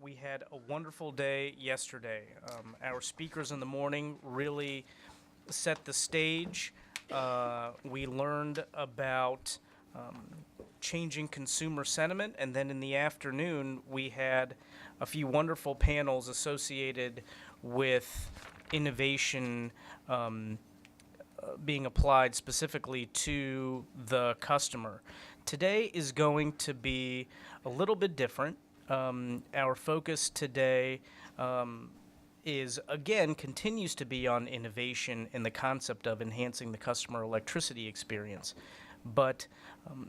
we had a wonderful day yesterday. Our speakers in the morning really set the stage. We learned about changing consumer sentiment, and then in the afternoon, we had a few wonderful panels associated with innovation being applied specifically to the customer. Today is going to be a little bit different. Our focus today continues to be on innovation and the concept of enhancing the customer electricity experience. But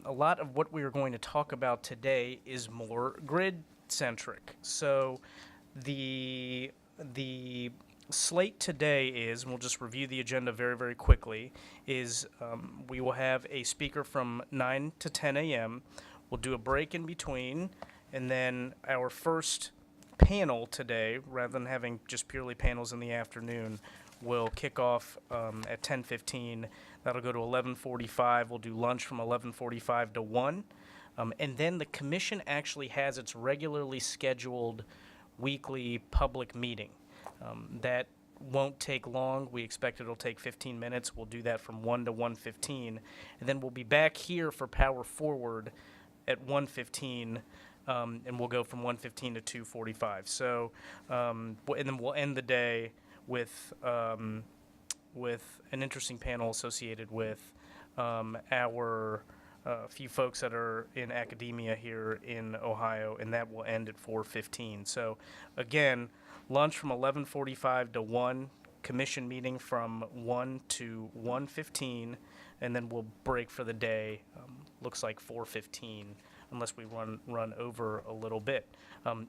a lot of what we are going to talk about today is more grid-centric. So the slate today is, and we'll just review the agenda very, very quickly, is we will have a speaker from 9 to 10 a.m. We'll do a break in between, and then our first panel today, rather than having just purely panels in the afternoon, will kick off at 10:15. That'll go to 11:45. We'll do lunch from 11:45 to 1. And then the commission actually has its regularly scheduled weekly public meeting. That won't take long. We expect it'll take 15 minutes. We'll do that from 1 to 1:15. And then we'll be back here for Power Forward at 1:15. And we'll go from 1:15 to 2:45. So, and then we'll end the day with an interesting panel associated with our few folks that are in academia here in Ohio, and that will end at 4:15. So, again, lunch from 11:45 to 1, commission meeting from 1 to 1:15, and then we'll break for the day. Looks like 4:15. Unless we run over a little bit.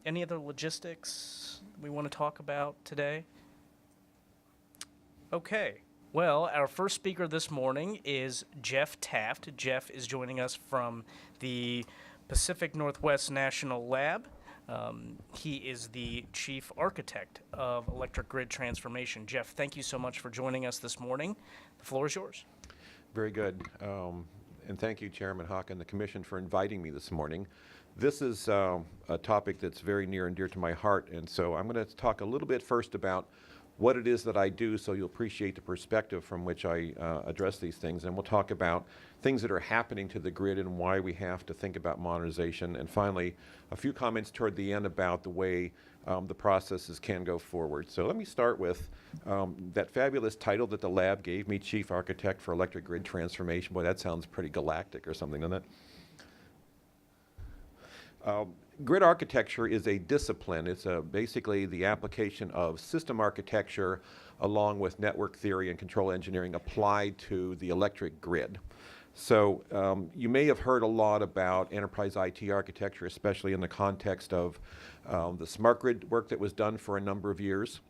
Any other logistics we want to talk about today? Okay. Well, our first speaker this morning is Jeff Taft. Jeff is joining us from the Pacific Northwest National Lab. He is the chief architect of electric grid transformation. Jeff, thank you so much for joining us this morning. The floor is yours. Very good. And thank you, Chairman Hawk and the Commission, for inviting me this morning. This is a topic that's very near and dear to my heart, and so I'm going to talk a little bit first about what it is that I do so you'll appreciate the perspective from which I address these things, and we'll talk about things that are happening to the grid and why we have to think about modernization, and finally, a few comments toward the end about the way the processes can go forward. So let me start with that fabulous title that the lab gave me, Chief Architect for Electric Grid Transformation. Boy, that sounds pretty galactic or something, doesn't it? Grid architecture is a discipline. It's basically the application of system architecture along with network theory and control engineering applied to the electric grid. So you may have heard a lot about enterprise IT architecture, especially in the context of the smart grid work that was done for a number of years.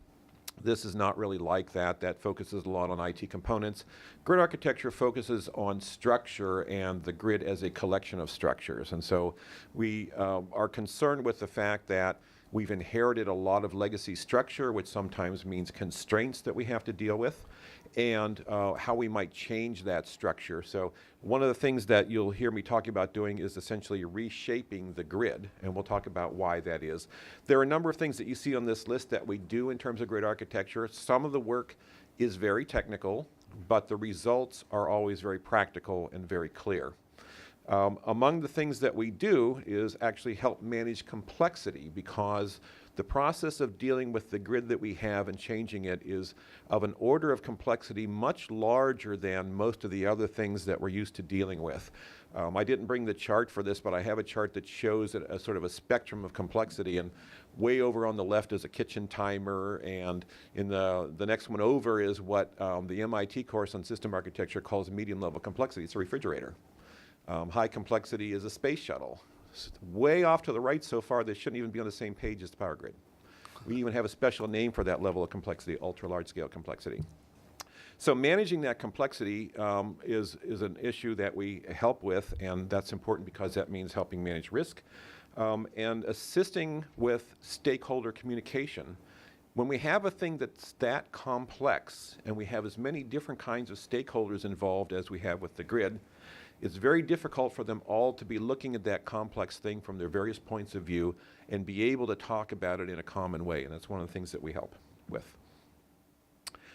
This is not really like that. That focuses a lot on IT components. Grid architecture focuses on structure and the grid as a collection of structures. And so we are concerned with the fact that we've inherited a lot of legacy structure, which sometimes means constraints that we have to deal with, and how we might change that structure. So one of the things that you'll hear me talking about doing is essentially reshaping the grid, and we'll talk about why that is. There are a number of things that you see on this list that we do in terms of grid architecture. Some of the work is very technical, but the results are always very practical and very clear. Among the things that we do is actually help manage complexity, because the process of dealing with the grid that we have and changing it is of an order of complexity much larger than most of the other things that we're used to dealing with. I didn't bring the chart for this, but I have a chart that shows a sort of a spectrum of complexity, and way over on the left is a kitchen timer, and in the next one over is what the MIT course on system architecture calls medium level complexity. It's a refrigerator. High complexity is a space shuttle. Way off to the right so far, they shouldn't even be on the same page as the power grid. We even have a special name for that level of complexity, ultra large scale complexity. So managing that complexity is an issue that we help with, and that's important because that means helping manage risk and assisting with stakeholder communication. When we have a thing that's that complex and we have as many different kinds of stakeholders involved as we have with the grid, it's very difficult for them all to be looking at that complex thing from their various points of view and be able to talk about it in a common way. And that's one of the things that we help with.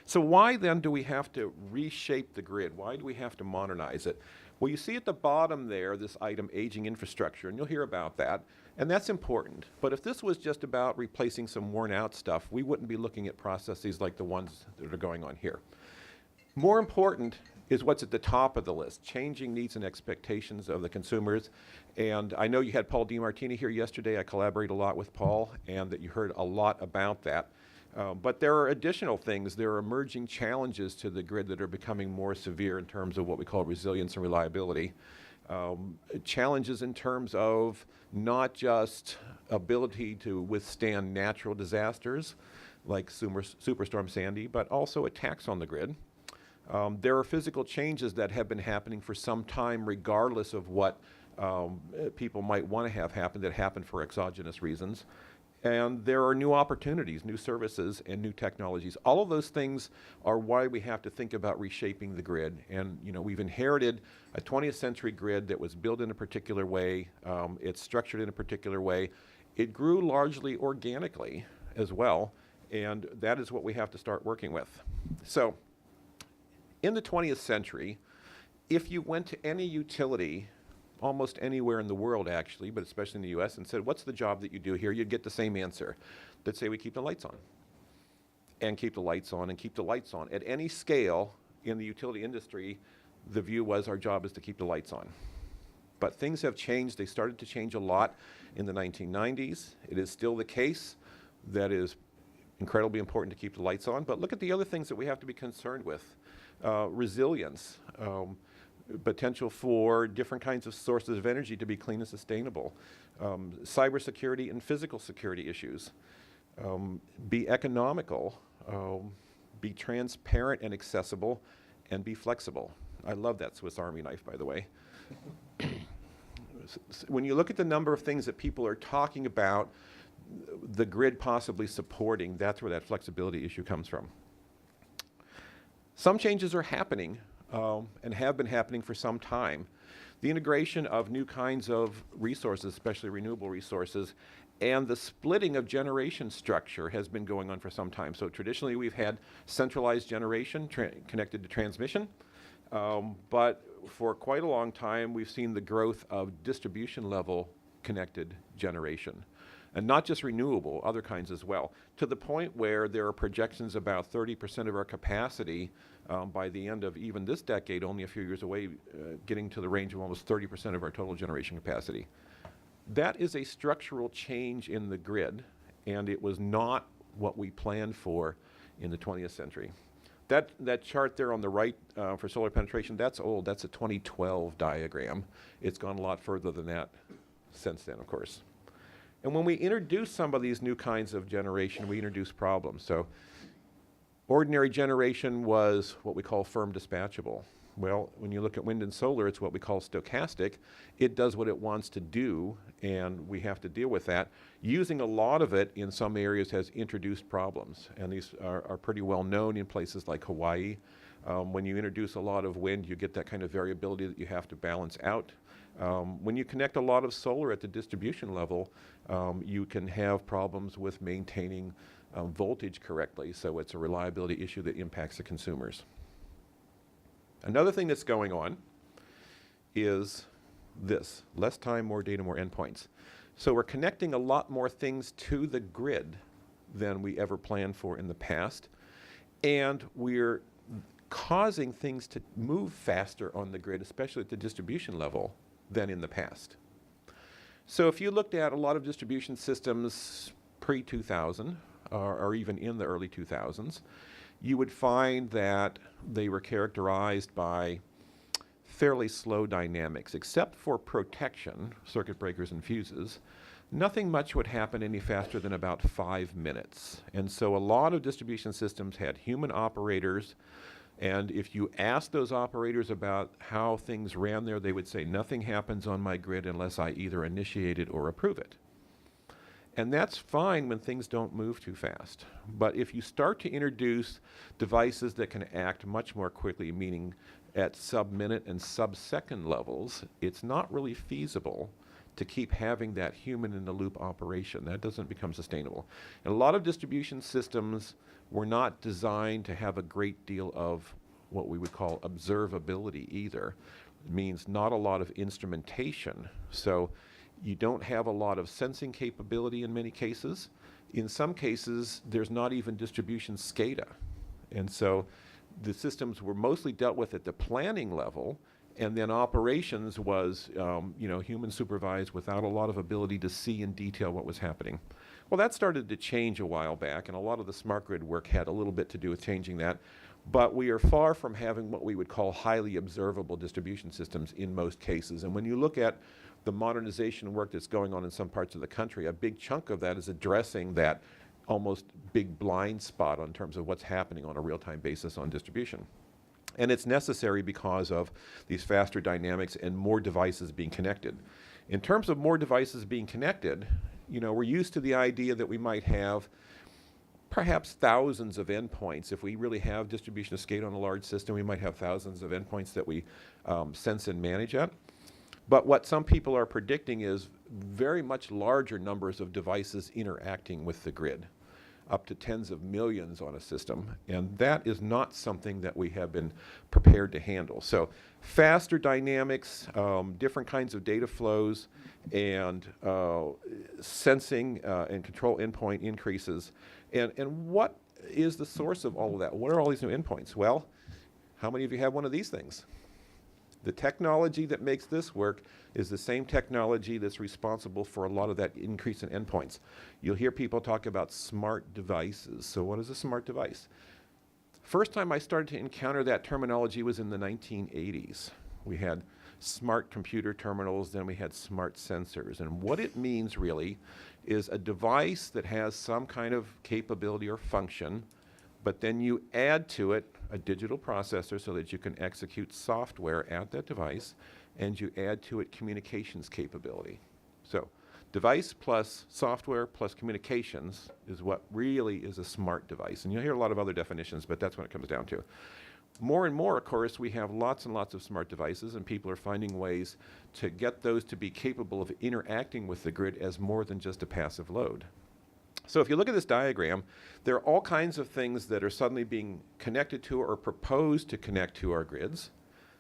So why then do we have to reshape the grid? Why do we have to modernize it? Well, you see at the bottom there this item, aging infrastructure, and you'll hear about that. And that's important. But if this was just about replacing some worn out stuff, we wouldn't be looking at processes like the ones that are going on here. More important is what's at the top of the list, changing needs and expectations of the consumers. And I know you had Paul DiMartini here yesterday. I collaborate a lot with Paul, and that you heard a lot about that. But there are additional things. There are emerging challenges to the grid that are becoming more severe in terms of what we call resilience and reliability. Challenges in terms of not just ability to withstand natural disasters like Superstorm Sandy, but also attacks on the grid. There are physical changes that have been happening for some time regardless of what people might want to have happen that happen for exogenous reasons. And there are new opportunities, new services, and new technologies. All of those things are why we have to think about reshaping the grid. And we've inherited a 20th century grid that was built in a particular way. It's structured in a particular way. It grew largely organically as well, and that is what we have to start working with. So in the 20th century, if you went to any utility, almost anywhere in the world actually, but especially in the US, and said, what's the job that you do here? You'd get the same answer. They'd say, we keep the lights on. And keep the lights on and keep the lights on. At any scale in the utility industry, the view was our job is to keep the lights on. But things have changed. They started to change a lot in the 1990s. It is still the case that it is incredibly important to keep the lights on. But look at the other things that we have to be concerned with. Resilience. Potential for different kinds of sources of energy to be clean and sustainable, cybersecurity and physical security issues, be economical, be transparent and accessible, and be flexible. I love that Swiss Army knife, by the way. When you look at the number of things that people are talking about, the grid possibly supporting, that's where that flexibility issue comes from. Some changes are happening. And have been happening for some time. The integration of new kinds of resources, especially renewable resources, and the splitting of generation structure has been going on for some time. So traditionally we've had centralized generation connected to transmission, but for quite a long time we've seen the growth of distribution level connected generation. And not just renewable, other kinds as well, to the point where there are projections about 30% of our capacity by the end of even this decade, only a few years away, getting to the range of almost 30% of our total generation capacity. That is a structural change in the grid, and it was not what we planned for in the 20th century. That chart there on the right for solar penetration, that's old. That's a 2012 diagram. It's gone a lot further than that since then, of course. And when we introduce some of these new kinds of generation, we introduce problems. So ordinary generation was what we call firm dispatchable. Well, when you look at wind and solar, it's what we call stochastic. It does what it wants to do, and we have to deal with that. Using a lot of it in some areas has introduced problems, and these are pretty well known in places like Hawaii. When you introduce a lot of wind, you get that kind of variability that you have to balance out. When you connect a lot of solar at the distribution level, you can have problems with maintaining voltage correctly, so it's a reliability issue that impacts the consumers. Another thing that's going on is this: less time, more data, more endpoints. So we're connecting a lot more things to the grid than we ever planned for in the past, and we're causing things to move faster on the grid, especially at the distribution level, than in the past. So if you looked at a lot of distribution systems pre-2000, or even in the early 2000s, you would find that they were characterized by fairly slow dynamics. Except for protection, circuit breakers and fuses, nothing much would happen any faster than about 5 minutes. And so a lot of distribution systems had human operators, and if you asked those operators about how things ran there, they would say, nothing happens on my grid unless I either initiate it or approve it. And that's fine when things don't move too fast. But if you start to introduce devices that can act much more quickly, meaning at sub-minute and sub-second levels, it's not really feasible to keep having that human-in-the-loop operation. That doesn't become sustainable. And a lot of distribution systems were not designed to have a great deal of what we would call observability either. It means not a lot of instrumentation. So you don't have a lot of sensing capability in many cases. In some cases, there's not even distribution SCADA. And so the systems were mostly dealt with at the planning level, and then operations was human supervised without a lot of ability to see in detail what was happening. Well, that started to change a while back, and a lot of the smart grid work had a little bit to do with changing that. But we are far from having what we would call highly observable distribution systems in most cases. And when you look at the modernization work that's going on in some parts of the country, a big chunk of that is addressing that almost big blind spot in terms of what's happening on a real-time basis on distribution. And it's necessary because of these faster dynamics and more devices being connected. In terms of more devices being connected, we're used to the idea that we might have perhaps thousands of endpoints. If we really have distribution of SCADA on a large system, we might have thousands of endpoints that we sense and manage at. But what some people are predicting is very much larger numbers of devices interacting with the grid, up to tens of millions on a system. And that is not something that we have been prepared to handle. So faster dynamics, different kinds of data flows, and sensing and control endpoint increases. And what is the source of all of that? What are all these new endpoints? Well, how many of you have one of these things? The technology that makes this work is the same technology that's responsible for a lot of that increase in endpoints. You'll hear people talk about smart devices. So what is a smart device? First time I started to encounter that terminology was in the 1980s. We had smart computer terminals, then we had smart sensors. And what it means really is a device that has some kind of capability or function, but then you add to it a digital processor so that you can execute software at that device, and you add to it communications capability. So device plus software plus communications is what really is a smart device. And you'll hear a lot of other definitions, but that's what it comes down to. More and more, of course, we have lots and lots of smart devices, and people are finding ways to get those to be capable of interacting with the grid as more than just a passive load. So if you look at this diagram, there are all kinds of things that are suddenly being connected to or proposed to connect to our grids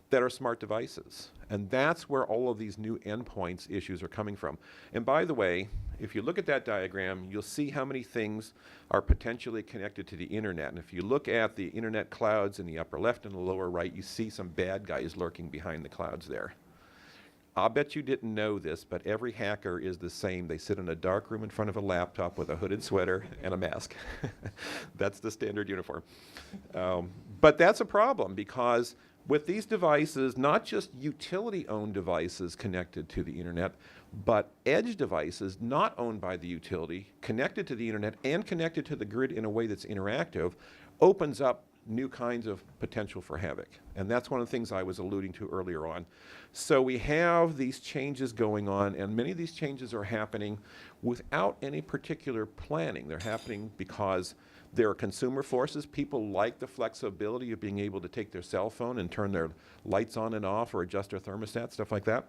that are smart devices. And that's where all of these new endpoints issues are coming from. And by the way, if you look at that diagram, you'll see how many things are potentially connected to the internet. And if you look at the internet clouds in the upper left and the lower right, you see some bad guys lurking behind the clouds there. I'll bet you didn't know this, but every hacker is the same. They sit in a dark room in front of a laptop with a hooded sweater and a mask. That's the standard uniform. But that's a problem because with these devices, not just utility-owned devices connected to the internet, but edge devices not owned by the utility, connected to the internet and connected to the grid in a way that's interactive, opens up new kinds of potential for havoc. And that's one of the things I was alluding to earlier on. So we have these changes going on, and many of these changes are happening without any particular planning. They're happening because there are consumer forces. People like the flexibility of being able to take their cell phone and turn their lights on and off or adjust their thermostat, stuff like that.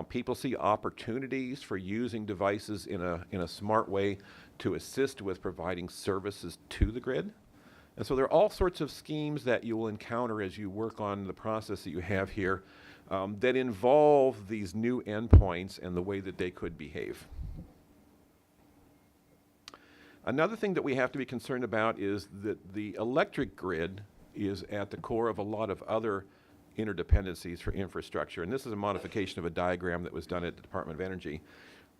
People see opportunities for using devices in a smart way to assist with providing services to the grid. And so there are all sorts of schemes that you will encounter as you work on the process that you have here that involve these new endpoints and the way that they could behave. Another thing that we have to be concerned about is that the electric grid is at the core of a lot of other interdependencies for infrastructure. And this is a modification of a diagram that was done at the Department of Energy.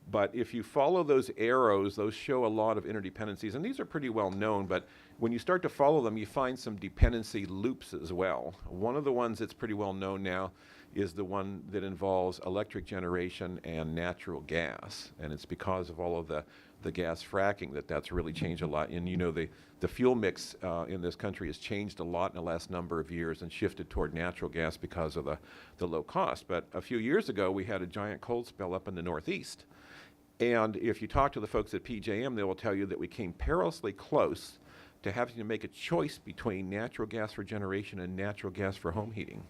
But if you follow those arrows, those show a lot of interdependencies. And these are pretty well known, but when you start to follow them, you find some dependency loops as well. One of the ones that's pretty well known now is the one that involves electric generation and natural gas. And it's because of all of the gas fracking that's really changed a lot. And you know, the fuel mix in this country has changed a lot in the last number of years and shifted toward natural gas because of the low cost. But a few years ago, we had a giant cold spell up in the Northeast. And if you talk to the folks at PJM, they will tell you that we came perilously close to having to make a choice between natural gas for generation and natural gas for home heating.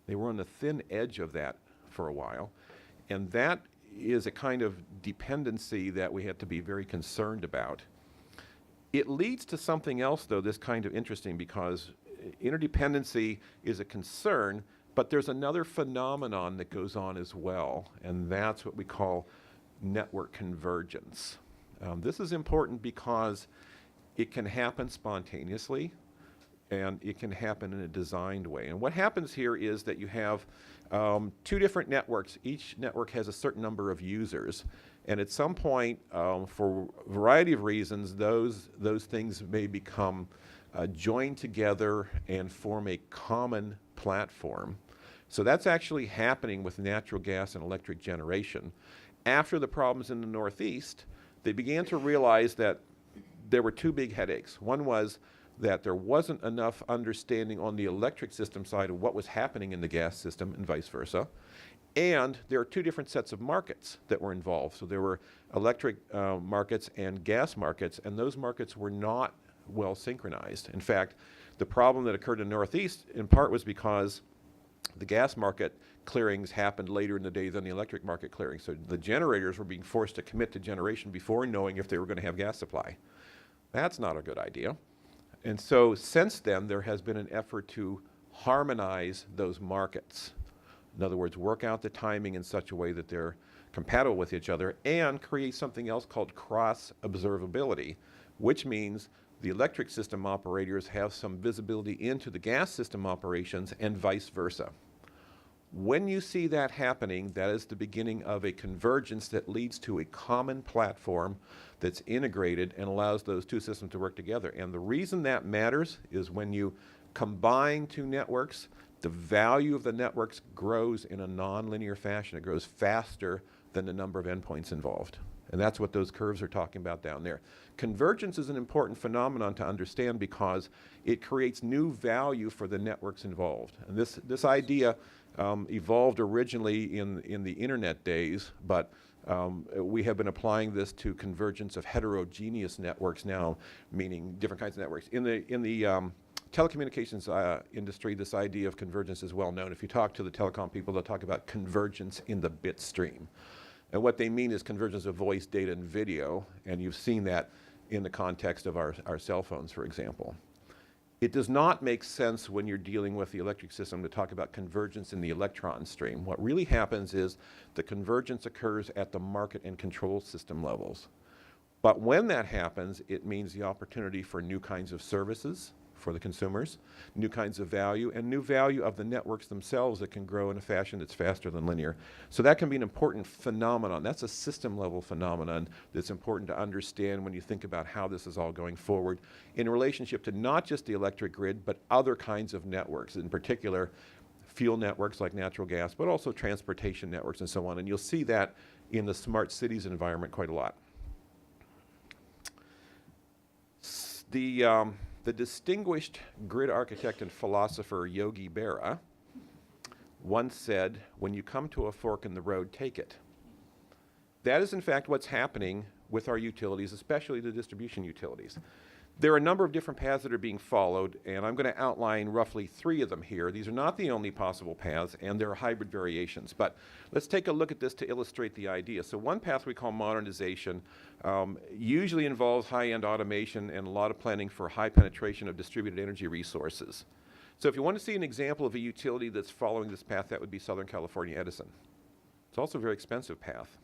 They were on the thin edge of that for a while. And that is a kind of dependency that we have to be very concerned about. It leads to something else, though, that's kind of interesting, because interdependency is a concern, but there's another phenomenon that goes on as well, and that's what we call network convergence. This is important because it can happen spontaneously, and it can happen in a designed way. And what happens here is that you have two different networks. Each network has a certain number of users, and at some point, for a variety of reasons, those things may become joined together and form a common platform. So that's actually happening with natural gas and electric generation. After the problems in the Northeast, they began to realize that there were two big headaches. One was that there wasn't enough understanding on the electric system side of what was happening in the gas system and vice versa. And there are two different sets of markets that were involved. So there were electric markets and gas markets, and those markets were not well synchronized. In fact, the problem that occurred in the Northeast in part was because the gas market clearings happened later in the day than the electric market clearing. So the generators were being forced to commit to generation before knowing if they were going to have gas supply. That's not a good idea. And so since then, there has been an effort to harmonize those markets. In other words, work out the timing in such a way that they're compatible with each other and create something else called cross-observability, which means the electric system operators have some visibility into the gas system operations and vice versa. When you see that happening, that is the beginning of a convergence that leads to a common platform that's integrated and allows those two systems to work together. And the reason that matters is when you combine two networks, the value of the networks grows in a nonlinear fashion. It grows faster than the number of endpoints involved. And that's what those curves are talking about down there. Convergence is an important phenomenon to understand because it creates new value for the networks involved. And this idea evolved originally in the internet days, but we have been applying this to convergence of heterogeneous networks now, meaning different kinds of networks. In the telecommunications industry, this idea of convergence is well known. If you talk to the telecom people, they'll talk about convergence in the bit stream. And what they mean is convergence of voice, data, and video, and you've seen that in the context of our cell phones, for example. It does not make sense when you're dealing with the electric system to talk about convergence in the electron stream. What really happens is the convergence occurs at the market and control system levels. But when that happens, it means the opportunity for new kinds of services for the consumers, new kinds of value, and new value of the networks themselves that can grow in a fashion that's faster than linear. So that can be an important phenomenon. That's a system level phenomenon that's important to understand when you think about how this is all going forward in relationship to not just the electric grid, but other kinds of networks, in particular fuel networks like natural gas, but also transportation networks and so on. And you'll see that in the smart cities environment quite a lot. The distinguished grid architect and philosopher Yogi Berra once said, "When you come to a fork in the road, take it." That is in fact what's happening with our utilities, especially the distribution utilities. There are a number of different paths that are being followed, and I'm going to outline roughly 3 of them here. These are not the only possible paths, and there are hybrid variations. But let's take a look at this to illustrate the idea. So one path we call modernization usually involves high-end automation and a lot of planning for high penetration of distributed energy resources. So if you want to see an example of a utility that's following this path, that would be Southern California Edison. It's also a very expensive path.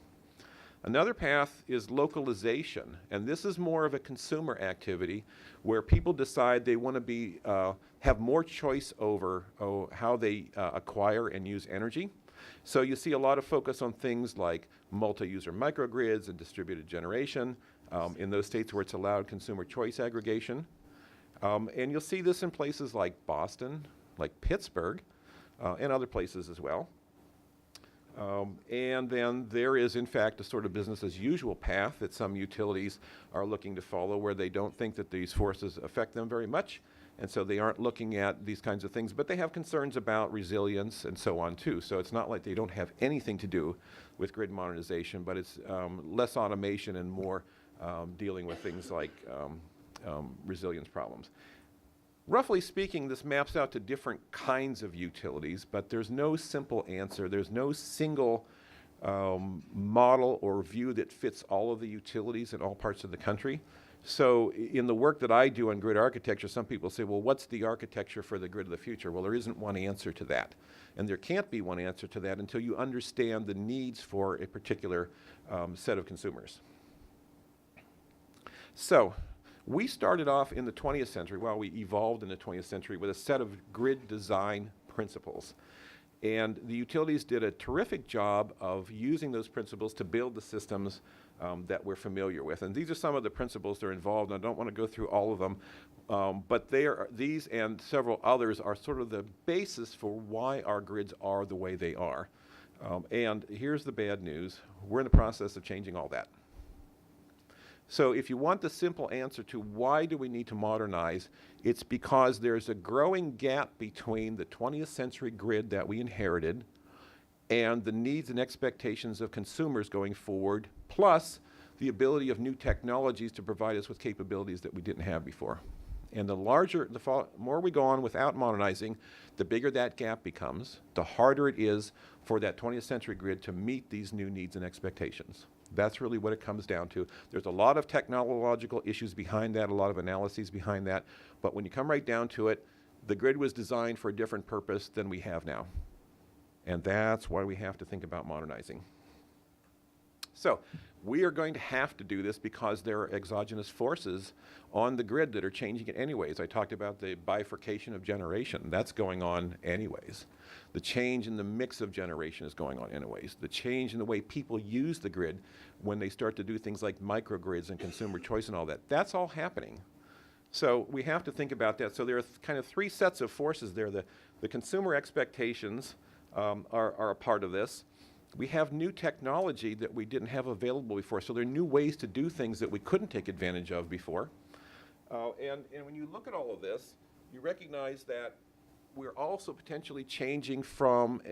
Another path is localization, and this is more of a consumer activity where people decide they want to have more choice over how they acquire and use energy. So you see a lot of focus on things like multi-user microgrids and distributed generation in those states where it's allowed consumer choice aggregation. And you'll see this in places like Boston, like Pittsburgh, and other places as well. And then there is, in fact, a sort of business as usual path that some utilities are looking to follow where they don't think that these forces affect them very much. And so they aren't looking at these kinds of things, but they have concerns about resilience and so on too. So it's not like they don't have anything to do with grid modernization, but it's less automation and more dealing with things like resilience problems. Roughly speaking, this maps out to different kinds of utilities, but there's no simple answer. There's no single model or view that fits all of the utilities in all parts of the country. So in the work that I do on grid architecture, some people say, well, what's the architecture for the grid of the future? Well, there isn't one answer to that. And there can't be one answer to that until you understand the needs for a particular set of consumers. So we started off in the 20th century, well, we evolved in the 20th century with a set of grid design principles. And the utilities did a terrific job of using those principles to build the systems that we're familiar with. And these are some of the principles that are involved. And I don't want to go through all of them, but these and several others are sort of the basis for why our grids are the way they are. And here's the bad news. We're in the process of changing all that. So if you want the simple answer to why do we need to modernize, it's because there's a growing gap between the 20th century grid that we inherited and the needs and expectations of consumers going forward, plus the ability of new technologies to provide us with capabilities that we didn't have before. And the more we go on without modernizing, the bigger that gap becomes, the harder it is for that 20th century grid to meet these new needs and expectations. That's really what it comes down to. There's a lot of technological issues behind that, a lot of analyses behind that, but when you come right down to it, the grid was designed for a different purpose than we have now. And that's why we have to think about modernizing. So we are going to have to do this because there are exogenous forces on the grid that are changing it anyways. I talked about the bifurcation of generation. That's going on anyways. The change in the mix of generation is going on anyways. The change in the way people use the grid when they start to do things like microgrids and consumer choice and all that, that's all happening. So we have to think about that. So there are kind of three sets of forces there. The consumer expectations are a part of this. We have new technology that we didn't have available before. So there are new ways to do things that we couldn't take advantage of before. And when you look at all of this, you recognize that we're also potentially changing from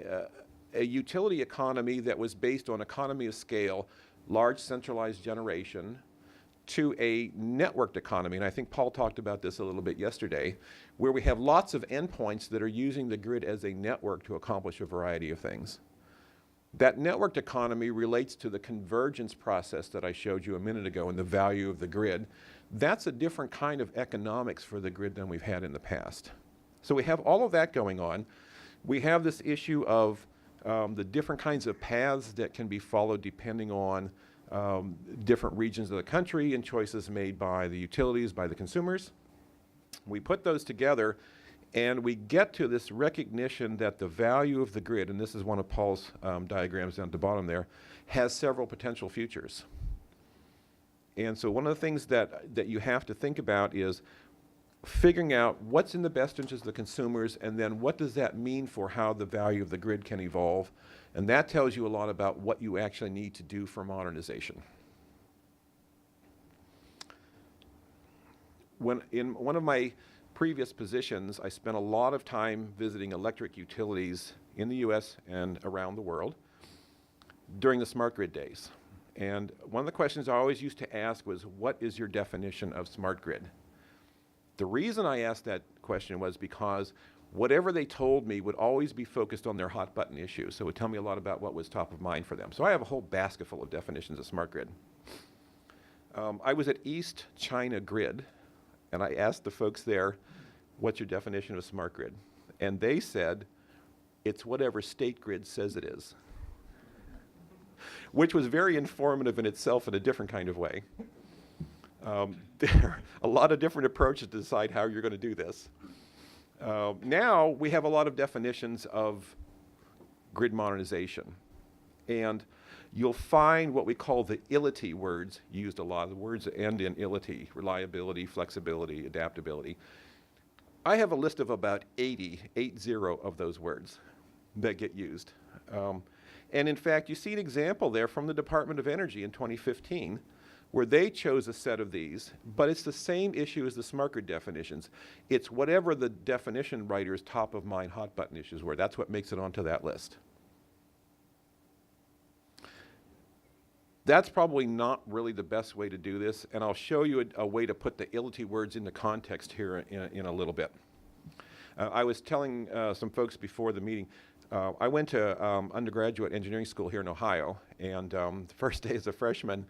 a utility economy that was based on economy of scale, large centralized generation, to a networked economy. And I think Paul talked about this a little bit yesterday, where we have lots of endpoints that are using the grid as a network to accomplish a variety of things. That networked economy relates to the convergence process that I showed you a minute ago and the value of the grid. That's a different kind of economics for the grid than we've had in the past. So we have all of that going on. We have this issue of the different kinds of paths that can be followed depending on different regions of the country and choices made by the utilities, by the consumers. We put those together and we get to this recognition that the value of the grid, and this is one of Paul's diagrams down at the bottom there, has several potential futures. And so one of the things that you have to think about is figuring out what's in the best interest of the consumers, and then what does that mean for how the value of the grid can evolve. And that tells you a lot about what you actually need to do for modernization. In one of my previous positions, I spent a lot of time visiting electric utilities in the US and around the world during the smart grid days. And one of the questions I always used to ask was, what is your definition of smart grid? The reason I asked that question was because whatever they told me would always be focused on their hot button issues. So it would tell me a lot about what was top of mind for them. So I have a whole basket full of definitions of smart grid. I was at East China Grid, and I asked the folks there, what's your definition of smart grid? And they said, it's whatever state grid says it is. Which was very informative in itself in a different kind of way. There are a lot of different approaches to decide how you're going to do this. Now we have a lot of definitions of grid modernization. And you'll find what we call the ILITY words used a lot. The words that end in ILITY: reliability, flexibility, adaptability. I have a list of about 80 of those words that get used. And in fact, you see an example there from the Department of Energy in 2015, where they chose a set of these, but it's the same issue as the smart grid definitions. It's whatever the definition writer's top of mind hot button issues were. That's what makes it onto that list. That's probably not really the best way to do this, and I'll show you a way to put the ILITY words into context here in a little bit. I was telling some folks before the meeting, I went to undergraduate engineering school here in Ohio, and the first day as a freshman,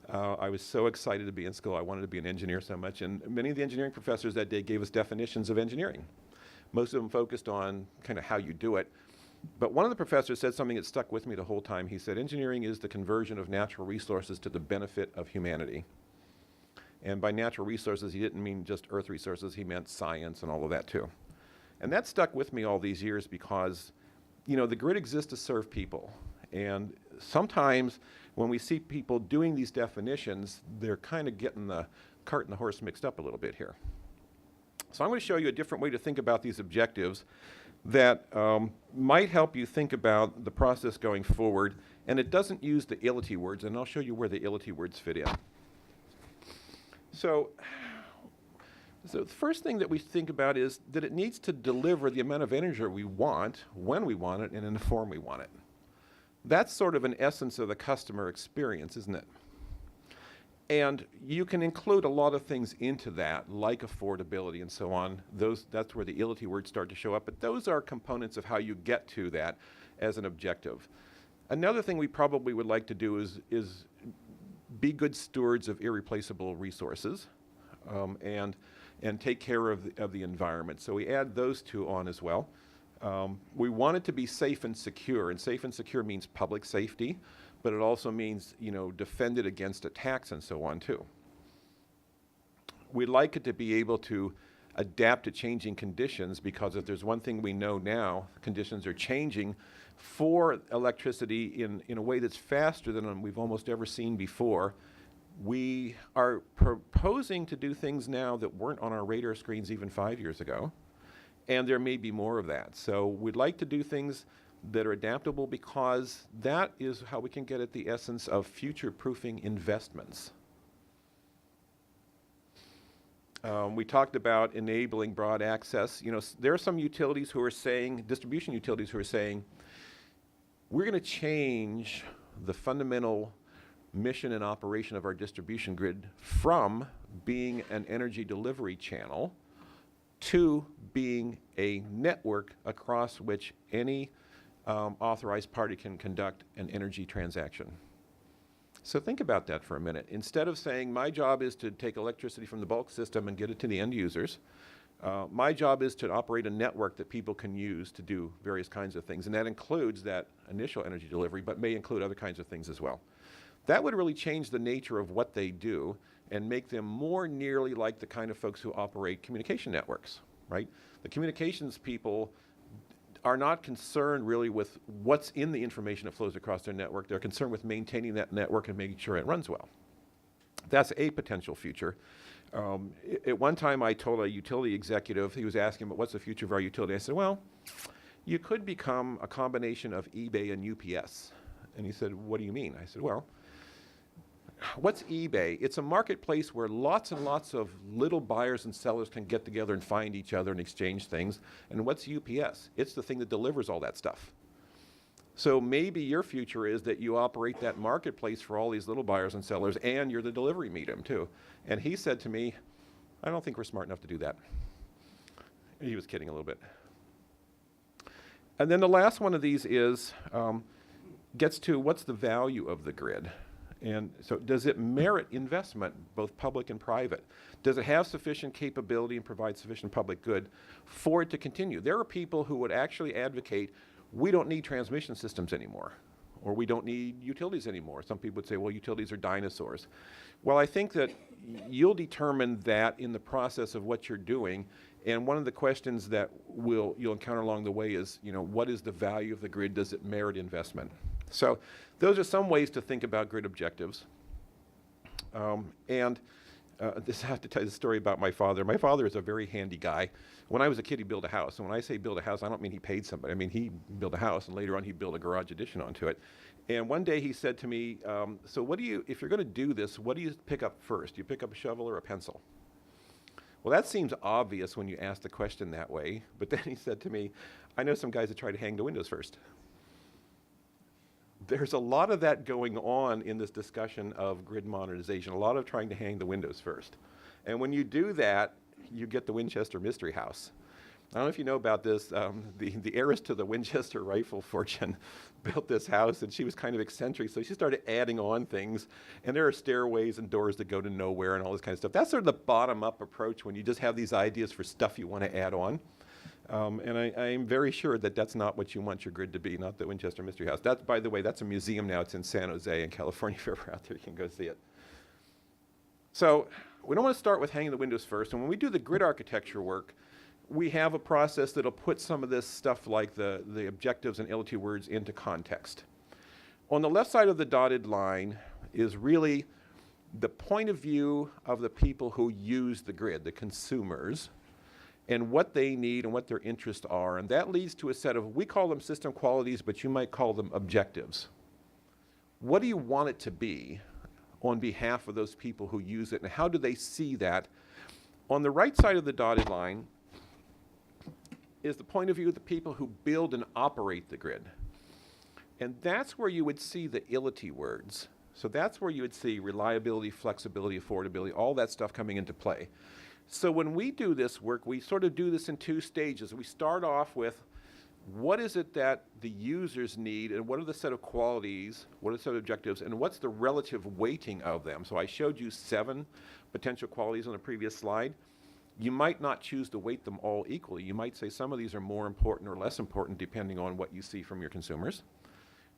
I was so excited to be in school. I wanted to be an engineer so much, and many of the engineering professors that day gave us definitions of engineering. Most of them focused on kind of how you do it. But one of the professors said something that stuck with me the whole time. He said, engineering is the conversion of natural resources to the benefit of humanity. And by natural resources, he didn't mean just earth resources, he meant science and all of that too. And that stuck with me all these years because, you know, the grid exists to serve people. And sometimes when we see people doing these definitions, they're kind of getting the cart and the horse mixed up a little bit here. So I'm going to show you a different way to think about these objectives that might help you think about the process going forward. And it doesn't use the ILITY words, and I'll show you where the ILITY words fit in. So the first thing that we think about is that it needs to deliver the amount of energy we want, when we want it, and in the form we want it. That's sort of an essence of the customer experience, isn't it? And you can include a lot of things into that, like affordability and so on. That's where the ILITY words start to show up, but those are components of how you get to that as an objective. Another thing we probably would like to do is be good stewards of irreplaceable resources and take care of the environment. So we add those two on as well. We want it to be safe and secure means public safety, but it also means, you know, defended against attacks and so on too. We'd like it to be able to adapt to changing conditions, because if there's one thing we know now, conditions are changing for electricity in a way that's faster than we've almost ever seen before. We are proposing to do things now that weren't on our radar screens even 5 years ago, and there may be more of that. So we'd like to do things that are adaptable, because that is how we can get at the essence of future-proofing investments. We talked about enabling broad access. You know, there are some utilities who are saying, distribution utilities who are saying, we're going to change the fundamental mission and operation of our distribution grid from being an energy delivery channel to being a network across which any authorized party can conduct an energy transaction. So think about that for a minute. Instead of saying, my job is to take electricity from the bulk system and get it to the end users, my job is to operate a network that people can use to do various kinds of things. And that includes that initial energy delivery, but may include other kinds of things as well. That would really change the nature of what they do and make them more nearly like the kind of folks who operate communication networks, right? The communications people are not concerned really with what's in the information that flows across their network. They're concerned with maintaining that network and making sure it runs well. That's a potential future. At one time I told a utility executive, he was asking, but what's the future of our utility? I said, well, you could become a combination of eBay and UPS. And he said, what do you mean? I said, well, what's eBay? It's a marketplace where lots and lots of little buyers and sellers can get together and find each other and exchange things. And what's UPS? It's the thing that delivers all that stuff. So maybe your future is that you operate that marketplace for all these little buyers and sellers, and you're the delivery medium too. And he said to me, I don't think we're smart enough to do that. He was kidding a little bit. And then the last one of these is, gets to what's the value of the grid? And so does it merit investment, both public and private? Does it have sufficient capability and provide sufficient public good for it to continue? There are people who would actually advocate, we don't need transmission systems anymore, or we don't need utilities anymore. Some people would say, well, utilities are dinosaurs. Well, I think that you'll determine that in the process of what you're doing. And one of the questions that you'll encounter along the way is, you know, what is the value of the grid? Does it merit investment? So those are some ways to think about grid objectives. I have to tell you the story about my father. My father is a very handy guy. When I was a kid, he built a house. And when I say build a house, I don't mean he paid somebody. I mean, he built a house, and later on he built a garage addition onto it. And one day he said to me, so if you're going to do this, what do you pick up first? Do you pick up a shovel or a pencil? Well, that seems obvious when you ask the question that way. But then he said to me, I know some guys that try to hang the windows first. There's a lot of that going on in this discussion of grid modernization, a lot of trying to hang the windows first. And when you do that, you get the Winchester mystery house. I don't know if you know about this. The heiress to the Winchester rifle fortune built this house, and she was kind of eccentric, so she started adding on things. And there are stairways and doors that go to nowhere and all this kind of stuff. That's sort of the bottom-up approach when you just have these ideas for stuff you want to add on. And I'm very sure that that's not what you want your grid to be, not the Winchester Mystery House. That's, by the way, that's a museum now. It's in San Jose in California. If you're ever out there, you can go see it. So we don't want to start with hanging the windows first. And when we do the grid architecture work, we have a process that'll put some of this stuff like the objectives and LT words into context. On the left side of the dotted line is really the point of view of the people who use the grid, the consumers, and what they need and what their interests are. And that leads to a set of, we call them system qualities, but you might call them objectives. What do you want it to be on behalf of those people who use it, and how do they see that? On the right side of the dotted line is the point of view of the people who build and operate the grid. And that's where you would see the ILITY words. So that's where you would see reliability, flexibility, affordability, all that stuff coming into play. So when we do this work, we sort of do this in two stages. We start off with what is it that the users need, and what are the set of qualities, what are the set of objectives, and what's the relative weighting of them? So I showed you 7 potential qualities on the previous slide. You might not choose to weight them all equally. You might say some of these are more important or less important depending on what you see from your consumers.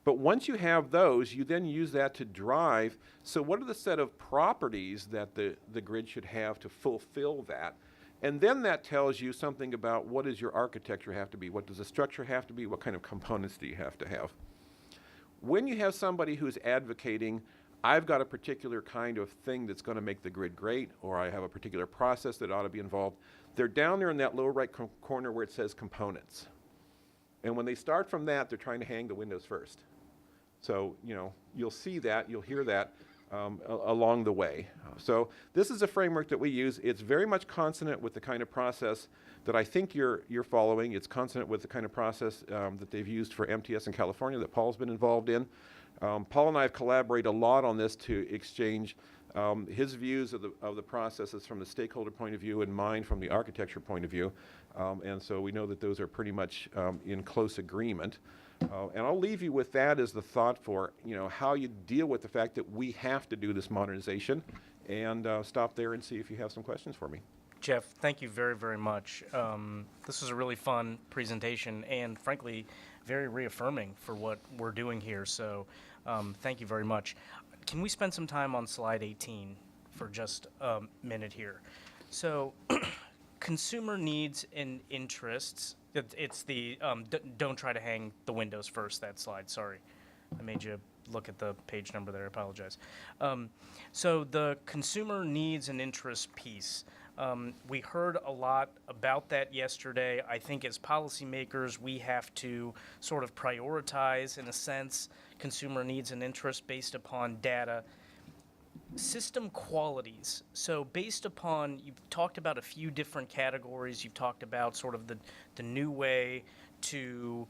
But once you have those, you then use that to drive. So what are the set of properties that the grid should have to fulfill that? And then that tells you something about what does your architecture have to be? What does the structure have to be? What kind of components do you have to have? When you have somebody who's advocating, I've got a particular kind of thing that's going to make the grid great, or I have a particular process that ought to be involved, they're down there in that lower right corner where it says components. And when they start from that, they're trying to hang the windows first. So, you know, you'll see that, you'll hear that along the way. So this is a framework that we use. It's very much consonant with the kind of process that I think you're following. It's consonant with the kind of process that they've used for MTS in California that Paul's been involved in. Paul and I have collaborated a lot on this to exchange his views of the processes from the stakeholder point of view and mine from the architecture point of view. And so we know that those are pretty much in close agreement. And I'll leave you with that as the thought for, you know, how you deal with the fact that we have to do this modernization, and stop there and see if you have some questions for me. Jeff, thank you very, very much. This was a really fun presentation and, frankly, very reaffirming for what we're doing here. So thank you very much. Can we spend some time on slide 18 for just a minute here? So consumer needs and interests. It's the don't try to hang the windows first, that slide. Sorry. I made you look at the page number there. I apologize. So the consumer needs and interests piece. We heard a lot about that yesterday. I think as policymakers, we have to sort of prioritize, in a sense, consumer needs and interests based upon data. System qualities. So based upon, you've talked about a few different categories. You've talked about sort of the new way to,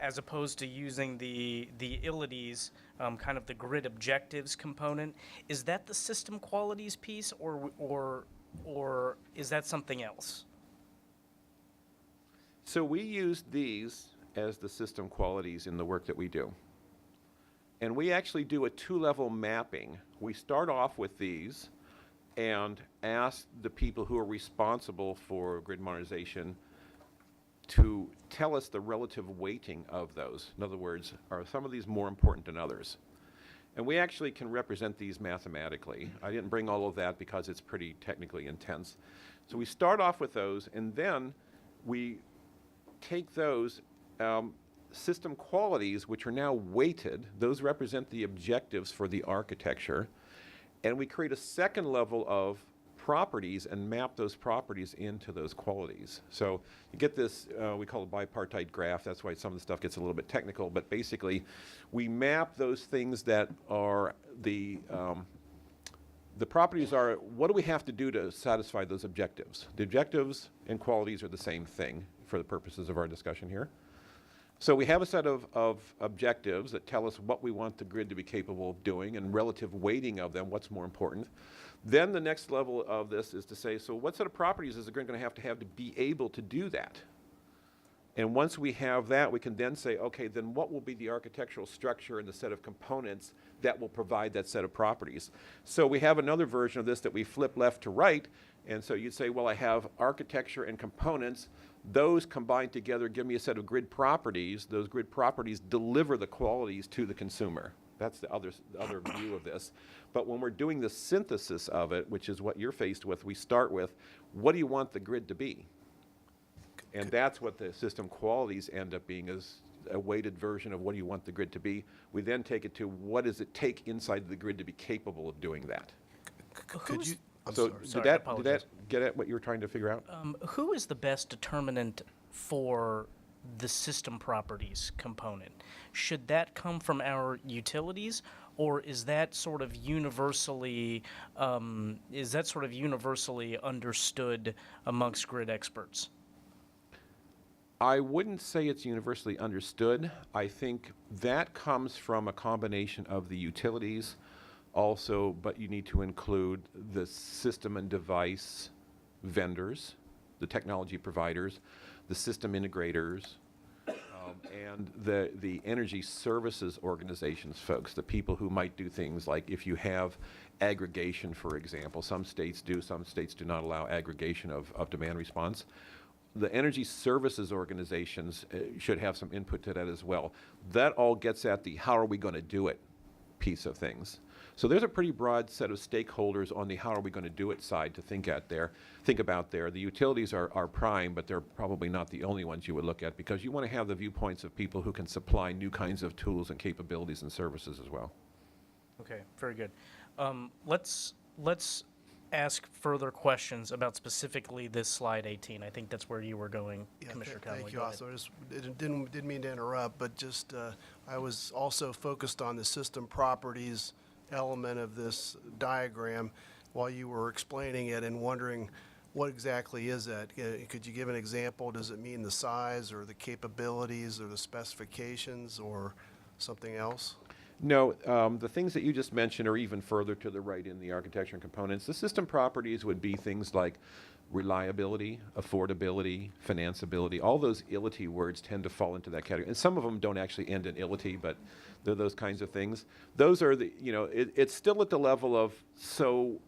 as opposed to using the ILITIs, kind of the grid objectives component. Is that the system qualities piece, or is that something else? So we use these as the system qualities in the work that we do. And we actually do a 2-level mapping. We start off with these and ask the people who are responsible for grid modernization to tell us the relative weighting of those. In other words, are some of these more important than others? And we actually can represent these mathematically. I didn't bring all of that because it's pretty technically intense. So we start off with those, and then we take those system qualities, which are now weighted. Those represent the objectives for the architecture. And we create a second level of properties and map those properties into those qualities. So you get this, we call it bipartite graph. That's why some of the stuff gets a little bit technical. But basically, we map those things that are the properties are, what do we have to do to satisfy those objectives? The objectives and qualities are the same thing for the purposes of our discussion here. So we have a set of objectives that tell us what we want the grid to be capable of doing and relative weighting of them, what's more important. Then the next level of this is to say, so what set of properties is the grid going to have to be able to do that? And once we have that, we can then say, okay, then what will be the architectural structure and the set of components that will provide that set of properties? So we have another version of this that we flip left to right. And so you'd say, well, I have architecture and components. Those combined together give me a set of grid properties. Those grid properties deliver the qualities to the consumer. That's the other view of this. But when we're doing the synthesis of it, which is what you're faced with, we start with, what do you want the grid to be? And that's what the system qualities end up being, is a weighted version of what do you want the grid to be. We then take it to what does it take inside the grid to be capable of doing that. Could you? I'm So sorry. did that get at what you were trying to figure out? Who is the best determinant for the system properties component? Should that come from our utilities, or is that sort of universally understood amongst grid experts? I wouldn't say it's universally understood. I think that comes from a combination of the utilities also, but you need to include the system and device vendors, the technology providers, the system integrators, and the energy services organizations folks, the people who might do things like if you have aggregation, for example. Some states do, some states do not allow aggregation of demand response. The energy services organizations should have some input to that as well. That all gets at the how are we going to do it piece of things. So there's a pretty broad set of stakeholders on the how are we going to do it side to think about there. The utilities are prime, but they're probably not the only ones you would look at, because you want to have the viewpoints of people who can supply new kinds of tools and capabilities and services as well. Okay, very good. Let's ask further questions about specifically this slide 18. I think that's where you were going, Yeah, Commissioner Connolly. thank you, Go ahead. also. I just didn't mean to interrupt, but just I was also focused on the system properties element of this diagram while you were explaining it, and wondering what exactly is that? Could you give an example? Does it mean the size or the capabilities or the specifications or something else? No, the things that you just mentioned are even further to the right in the architecture and components. The system properties would be things like reliability, affordability, financeability. All those ILITY words tend to fall into that category. And some of them don't actually end in ILITY, but they're those kinds of things. Those are the, it's still at the level of, so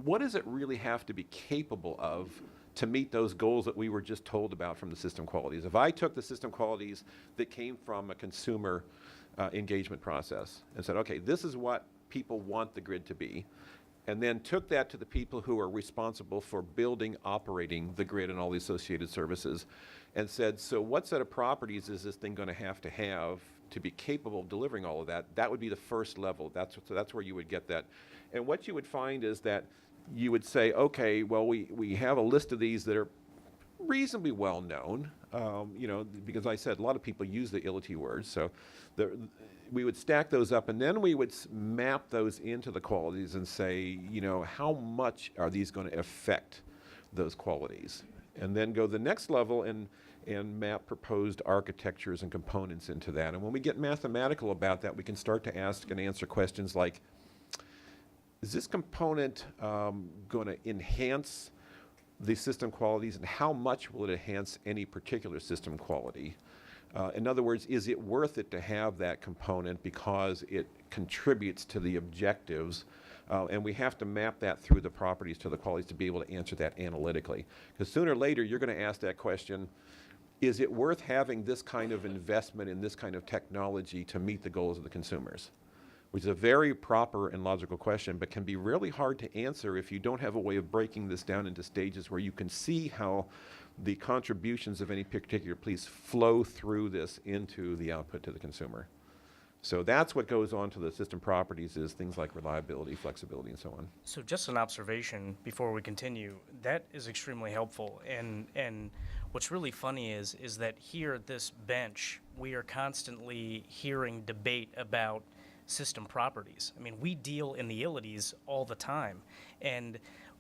what does it really have to be capable of to meet those goals that we were just told about from the system qualities? If I took the system qualities that came from a consumer engagement process and said, okay, this is what people want the grid to be, and then took that to the people who are responsible for building, operating the grid and all the associated services, and said, so what set of properties is this thing going to have to be capable of delivering all of that? That would be the first level. So that's where you would get that. And what you would find is that you would say, okay, well, we have a list of these that are reasonably well known, because I said a lot of people use the ILITY words, so we would stack those up, and then we would map those into the qualities and say, how much are these going to affect those qualities? And then go the next level and map proposed architectures and components into that. And when we get mathematical about that, we can start to ask and answer questions like, is this component going to enhance the system qualities, and how much will it enhance any particular system quality? In other words, is it worth it to have that component because it contributes to the objectives? And we have to map that through the properties to the qualities to be able to answer that analytically. Because sooner or later, you're going to ask that question, is it worth having this kind of investment in this kind of technology to meet the goals of the consumers? Which is a very proper and logical question, but can be really hard to answer if you don't have a way of breaking this down into stages where you can see how the contributions of any particular piece flow through this into the output to the consumer. So that's what goes on to the system properties, is things like reliability, flexibility, and so on. So just an observation before we continue, that is extremely helpful. And what's really funny is that here at this bench, we are constantly hearing debate about system properties. I mean, we deal in the ILITYs all the time. And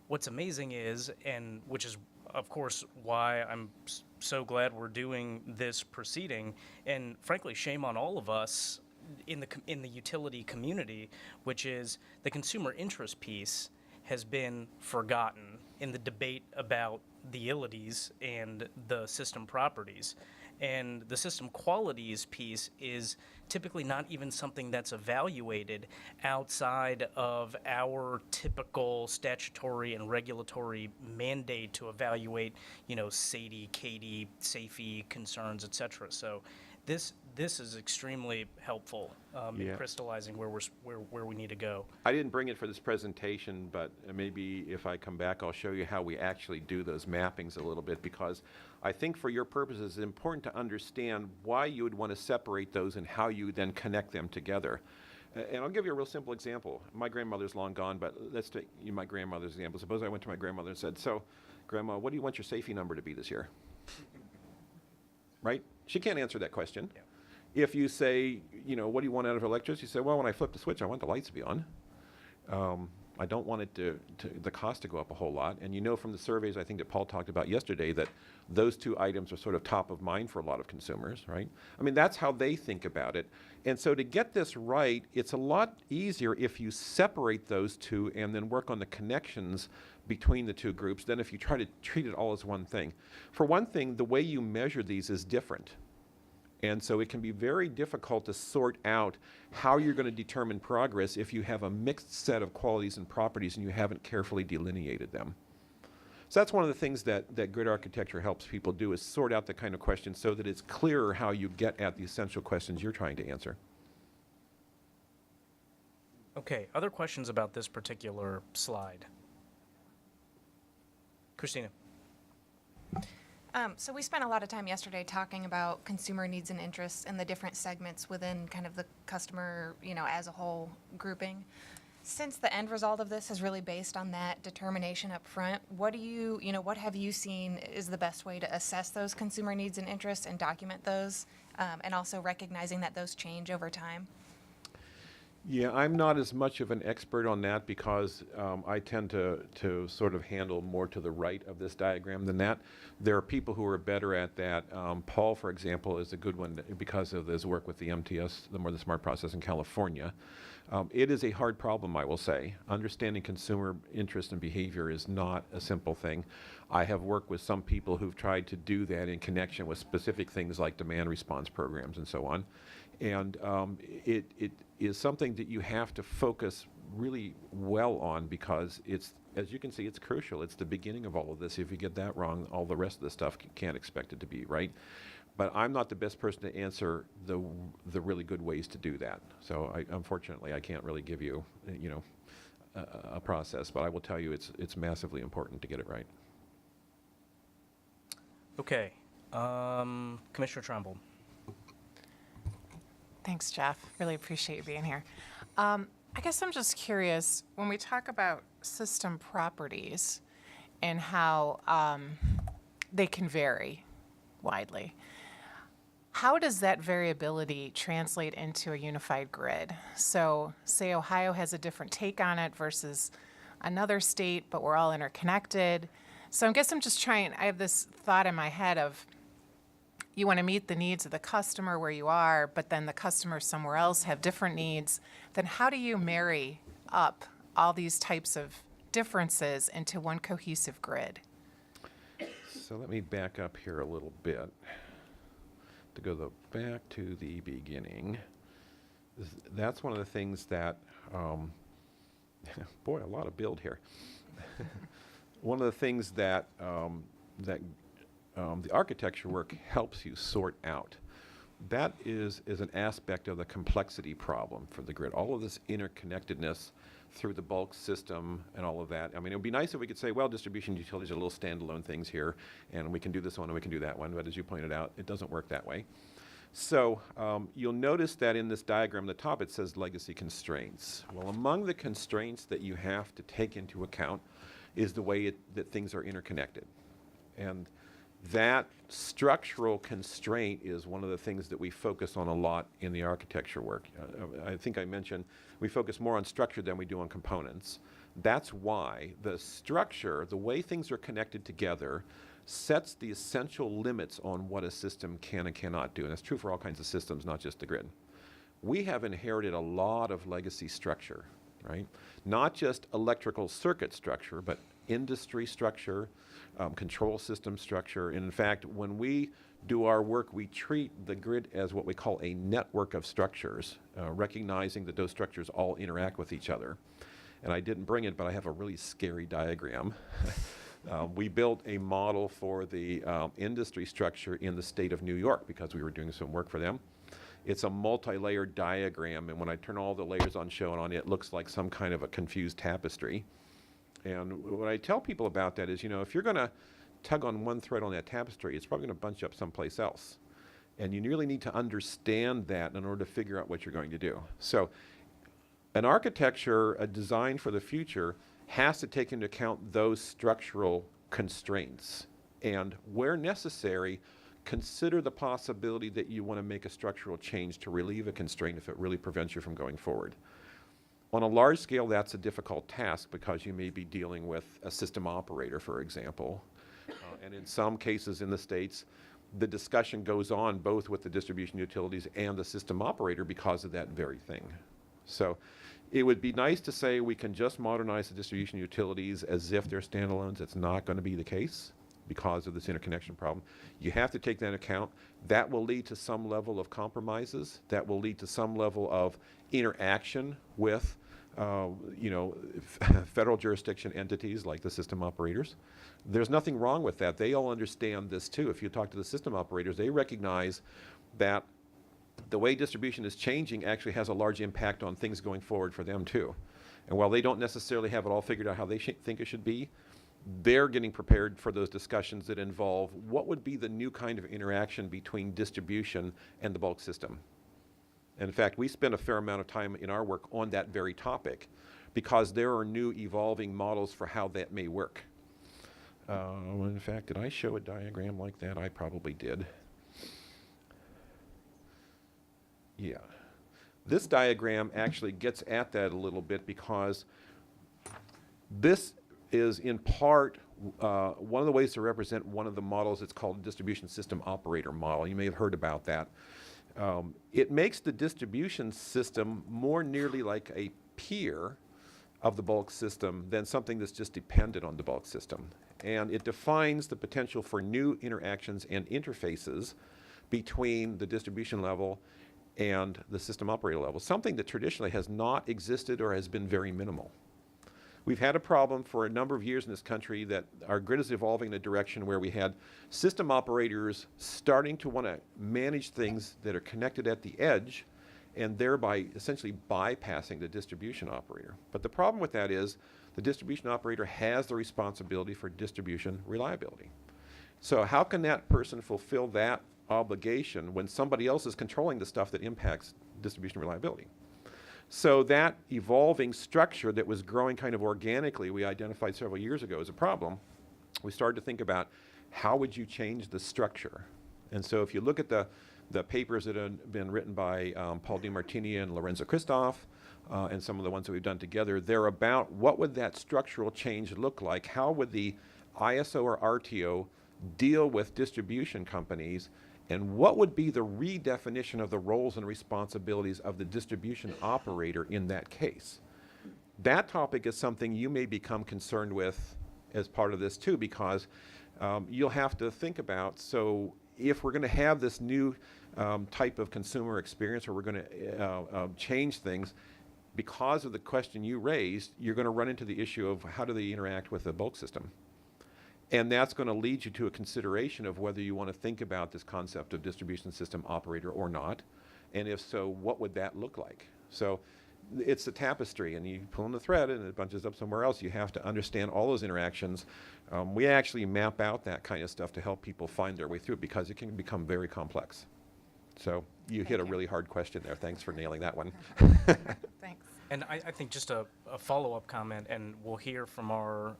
what's amazing is, and which is of course why I'm so glad we're doing this proceeding, and frankly, shame on all of us in the utility community, which is the consumer interest piece has been forgotten in the debate about the ilities and the system properties. And the system qualities piece is typically not even something that's evaluated outside of our typical statutory and regulatory mandate to evaluate, SAIDI, CAIDI, SAFE concerns, et cetera. So this is extremely helpful in crystallizing where we need to go. I didn't bring it for this presentation, but maybe if I come back, I'll show you how we actually do those mappings a little bit, because I think for your purposes, it's important to understand why you would want to separate those and how you then connect them together. And I'll give you a real simple example. My grandmother's long gone, but let's take my grandmother's example. Suppose I went to my grandmother and said, "So, Grandma, what do you want your SAFE number to be this year?" Right? She can't answer that question. Yeah. If you say, what do you want out of electricity? You say, well, when I flip the switch, I want the lights to be on. I don't want it the cost to go up a whole lot. And from the surveys I think that Paul talked about yesterday that those two items are sort of top of mind for a lot of consumers, right? I mean, that's how they think about it. And so to get this right, it's a lot easier if you separate those two and then work on the connections between the two groups than if you try to treat it all as one thing. For one thing, the way you measure these is different. And so it can be very difficult to sort out how you're going to determine progress if you have a mixed set of qualities and properties and you haven't carefully delineated them. So that's one of the things that grid architecture helps people do, is sort out the kind of questions so that it's clearer how you get at the essential questions you're trying to answer. Okay, other questions about this particular slide? Christina. So we spent a lot of time yesterday talking about consumer needs and interests and the different segments within kind of the customer, as a whole grouping. Since the end result of this is really based on that determination up front, what have you seen is the best way to assess those consumer needs and interests and document those, and also recognizing that those change over time? Yeah, I'm not as much of an expert on that because I tend to sort of handle more to the right of this diagram than that. There are people who are better at that. Paul, for example, is a good one because of his work with the MTS, the Smart Process in California. It is a hard problem, I will say. Understanding consumer interest and behavior is not a simple thing. I have worked with some people who've tried to do that in connection with specific things like demand response programs and so on. And it is something that you have to focus really well on because it's, as you can see, it's crucial. It's the beginning of all of this. If you get that wrong, all the rest of the stuff can't expect it to be right. But I'm not the best person to answer the really good ways to do that. So unfortunately, I can't really give you, a process. But I will tell you, it's massively important to get it right. Okay, Commissioner Trumbull. Thanks, Jeff. Really appreciate you being here. I guess I'm just curious, when we talk about system properties and how they can vary widely, how does that variability translate into a unified grid? So say Ohio has a different take on it versus another state, but we're all interconnected. So I guess I'm just I have this thought in my head of, you want to meet the needs of the customer where you are, but then the customers somewhere else have different needs. Then how do you marry up all these types of differences into one cohesive grid? So let me back up here a little bit to go back to the beginning. That's one of the things that, boy, a lot of build here. One of the things that the architecture work helps you sort out. That is an aspect of the complexity problem for the grid. All of this interconnectedness through the bulk system and all of that. I mean, it would be nice if we could say, well, distribution utilities are little standalone things here, and we can do this one and we can do that one. But as you pointed out, it doesn't work that way. So you'll notice that in this diagram at the top, it says legacy constraints. Well, among the constraints that you have to take into account is the way that things are interconnected. And that structural constraint is one of the things that we focus on a lot in the architecture work. I think I mentioned we focus more on structure than we do on components. That's why the structure, the way things are connected together, sets the essential limits on what a system can and cannot do. And that's true for all kinds of systems, not just the grid. We have inherited a lot of legacy structure, right? Not just electrical circuit structure, but industry structure, control system structure. And in fact, when we do our work, we treat the grid as what we call a network of structures, recognizing that those structures all interact with each other. And I didn't bring it, but I have a really scary diagram. We built a model for the industry structure in the state of New York because we were doing some work for them. It's a multi-layered diagram, and when I turn all the layers on shown on it looks like some kind of a confused tapestry. And what I tell people about that is, you know, if you're going to tug on one thread on that tapestry, it's probably going to bunch up someplace else. And you really need to understand that in order to figure out what you're going to do. So an architecture, a design for the future, has to take into account those structural constraints. And where necessary, consider the possibility that you want to make a structural change to relieve a constraint if it really prevents you from going forward. On a large scale, that's a difficult task because you may be dealing with a system operator, for example. And in some cases in the states, the discussion goes on both with the distribution utilities and the system operator because of that very thing. So it would be nice to say we can just modernize the distribution utilities as if they're standalones. It's not going to be the case because of this interconnection problem. You have to take that into account. That will lead to some level of compromises. That will lead to some level of interaction with federal jurisdiction entities like the system operators. There's nothing wrong with that. They all understand this too. If you talk to the system operators, they recognize that the way distribution is changing actually has a large impact on things going forward for them too. And while they don't necessarily have it all figured out how they think it should be, they're getting prepared for those discussions that involve what would be the new kind of interaction between distribution and the bulk system. And in fact, we spend a fair amount of time in our work on that very topic because there are new evolving models for how that may work. In fact, did I show a diagram like that? I probably did. Yeah. This diagram actually gets at that a little bit because this is in part one of the ways to represent one of the models. It's called distribution system operator model. You may have heard about that. It makes the distribution system more nearly like a peer of the bulk system than something that's just dependent on the bulk system. And it defines the potential for new interactions and interfaces between the distribution level and the system operator level, something that traditionally has not existed or has been very minimal. We've had a problem for a number of years in this country that our grid is evolving in a direction where we had system operators starting to want to manage things that are connected at the edge and thereby essentially bypassing the distribution operator. But the problem with that is the distribution operator has the responsibility for distribution reliability. So how can that person fulfill that obligation when somebody else is controlling the stuff that impacts distribution reliability? So that evolving structure that was growing kind of organically, we identified several years ago as a problem. We started to think about how would you change the structure? And so if you look at the papers that have been written by Paul DiMartini and Lorenzo Christoph, and some of the ones that we've done together, they're about what would that structural change look like? How would the ISO or RTO deal with distribution companies? And what would be the redefinition of the roles and responsibilities of the distribution operator in that case? That topic is something you may become concerned with as part of this too, because you'll have to think about, so if we're going to have this new type of consumer experience, or we're going to change things, because of the question you raised, you're going to run into the issue of how do they interact with the bulk system. And that's going to lead you to a consideration of whether you want to think about this concept of distribution system operator or not. And if so, what would that look like? So it's a tapestry, and you pull in the thread and it bunches up somewhere else. You have to understand all those interactions. We actually map out that kind of stuff to help people find their way through it because it can become very complex. So you hit a really hard question there. Thanks for nailing that one. Thanks. And I think just a follow-up comment, and we'll hear from our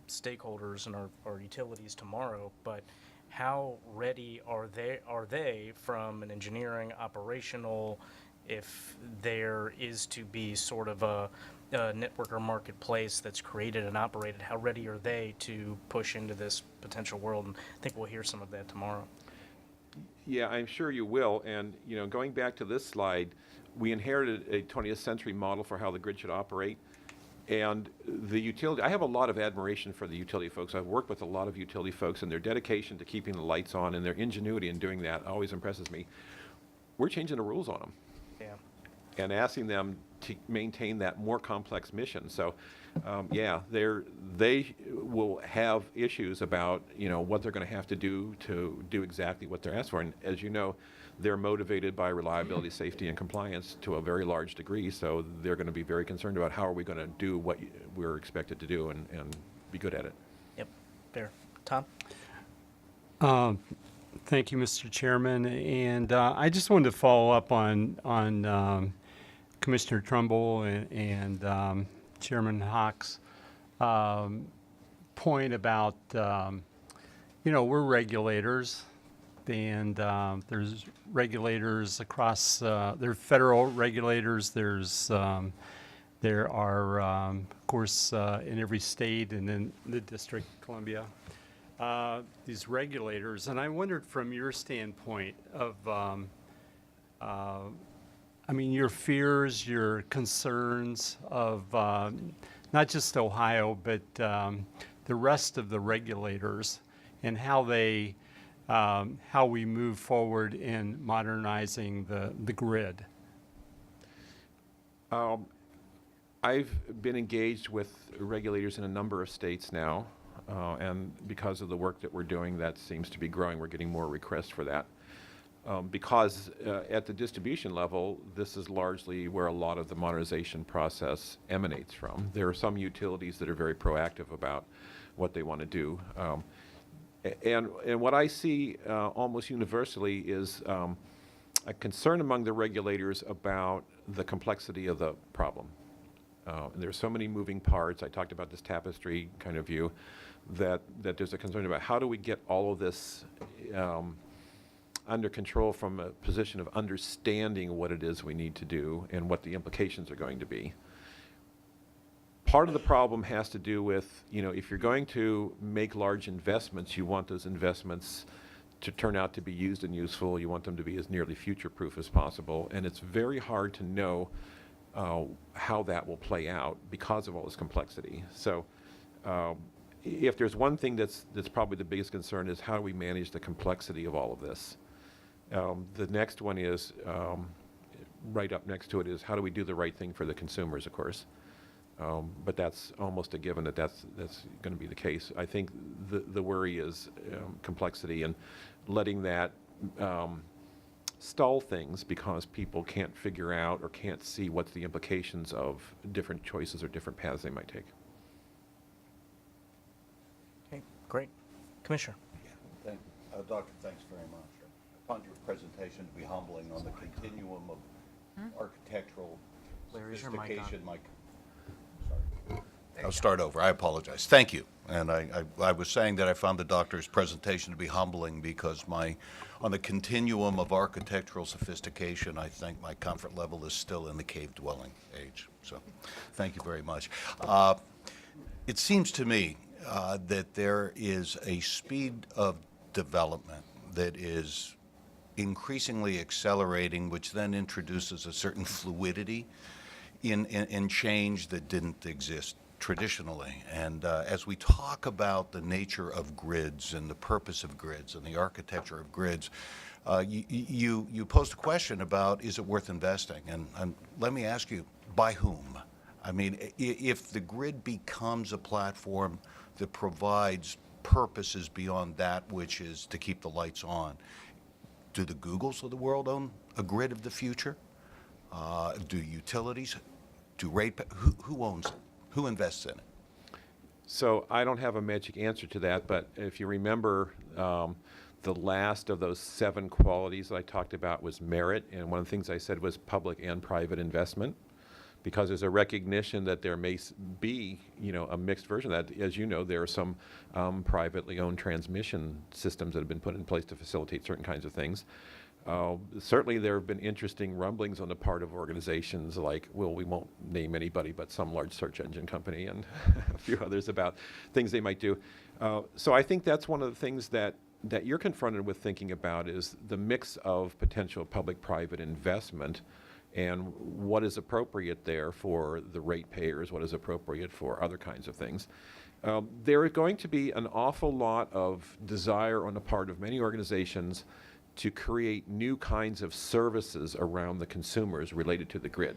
stakeholders and our utilities tomorrow, but how ready are they from an engineering, operational, if there is to be sort of network or marketplace that's created and operated, how ready are they to push into this potential world? And I think we'll hear some of that tomorrow. Yeah, I'm sure you will. And going back to this slide, we inherited a 20th century model for how the grid should operate. And the utility, I have a lot of admiration for the utility folks. I've worked with a lot of utility folks, and their dedication to keeping the lights on and their ingenuity in doing that always impresses me. We're changing the rules on them Yeah. and asking them to maintain that more complex mission. So, yeah, they will have issues about what they're going to have to do exactly what they're asked for. And as you know, they're motivated by reliability, safety, and compliance to a very large degree. So they're going to be very concerned about how are we going to do what we're expected to do and be good at it. Yep. Fair. Tom? Thank you, Mr. Chairman. And I just wanted to follow up on Commissioner Trumbull and Chairman Hawks' point about, we're regulators, and there's regulators across, there are federal regulators, there are, of course, in every state and in the District of Columbia, these regulators. And I wondered from your standpoint of, your fears, your concerns of not just Ohio, but the rest of the regulators, and how we move forward in modernizing the grid. I've been engaged with regulators in a number of states now, and because of the work that we're doing, that seems to be growing. We're getting more requests for that. Because at the distribution level, this is largely where a lot of the modernization process emanates from. There are some utilities that are very proactive about what they want to do. And what I see almost universally is a concern among the regulators about the complexity of the problem. There's so many moving parts. I talked about this tapestry kind of view, that there's a concern about how do we get all of this under control from a position of understanding what it is we need to do and what the implications are going to be. Part of the problem has to do with, if you're going to make large investments, you want those investments to turn out to be used and useful. You want them to be as nearly future-proof as possible. And it's very hard to know how that will play out because of all this complexity. So if there's one thing that's probably the biggest concern is how do we manage the complexity of all of this? The next one is, right up next to it is how do we do the right thing for the consumers, of course. But that's almost a given that's going to be the case. I think the worry is complexity and letting that stall things because people can't figure out or can't see what's the implications of different choices or different paths they might take. Okay, great. Commissioner? Doctor, thanks very much. I found your presentation to be humbling on the continuum of architectural Larry, is your mic on? sophistication. Sorry. I'll start over. I apologize. Thank you. And I was saying that I found the doctor's presentation to be humbling because on the continuum of architectural sophistication, I think my comfort level is still in the cave dwelling age. So thank you very much. It seems to me that there is a speed of development that is increasingly accelerating, which then introduces a certain fluidity in change that didn't exist traditionally. And as we talk about the nature of grids and the purpose of grids and the architecture of grids, you posed a question about, is it worth investing? And let me ask you, by whom? I mean, if the grid becomes a platform that provides purposes beyond that which is to keep the lights on, do the Googles of the world own a grid of the future? Do utilities? Do who owns it? Who invests in it? So I don't have a magic answer to that, but if you remember, the last of those 7 qualities I talked about was merit, and one of the things I said was public and private investment, because there's a recognition that there may be, a mixed version of that. As you know, there are some privately owned transmission systems that have been put in place to facilitate certain kinds of things. Certainly there have been interesting rumblings on the part of organizations like, well, we won't name anybody, but some large search engine company and a few others about things they might do. So I think that's one of the things that you're confronted with thinking about is the mix of potential public-private investment and what is appropriate there for the ratepayers, what is appropriate for other kinds of things. There is going to be an awful lot of desire on the part of many organizations to create new kinds of services around the consumers related to the grid.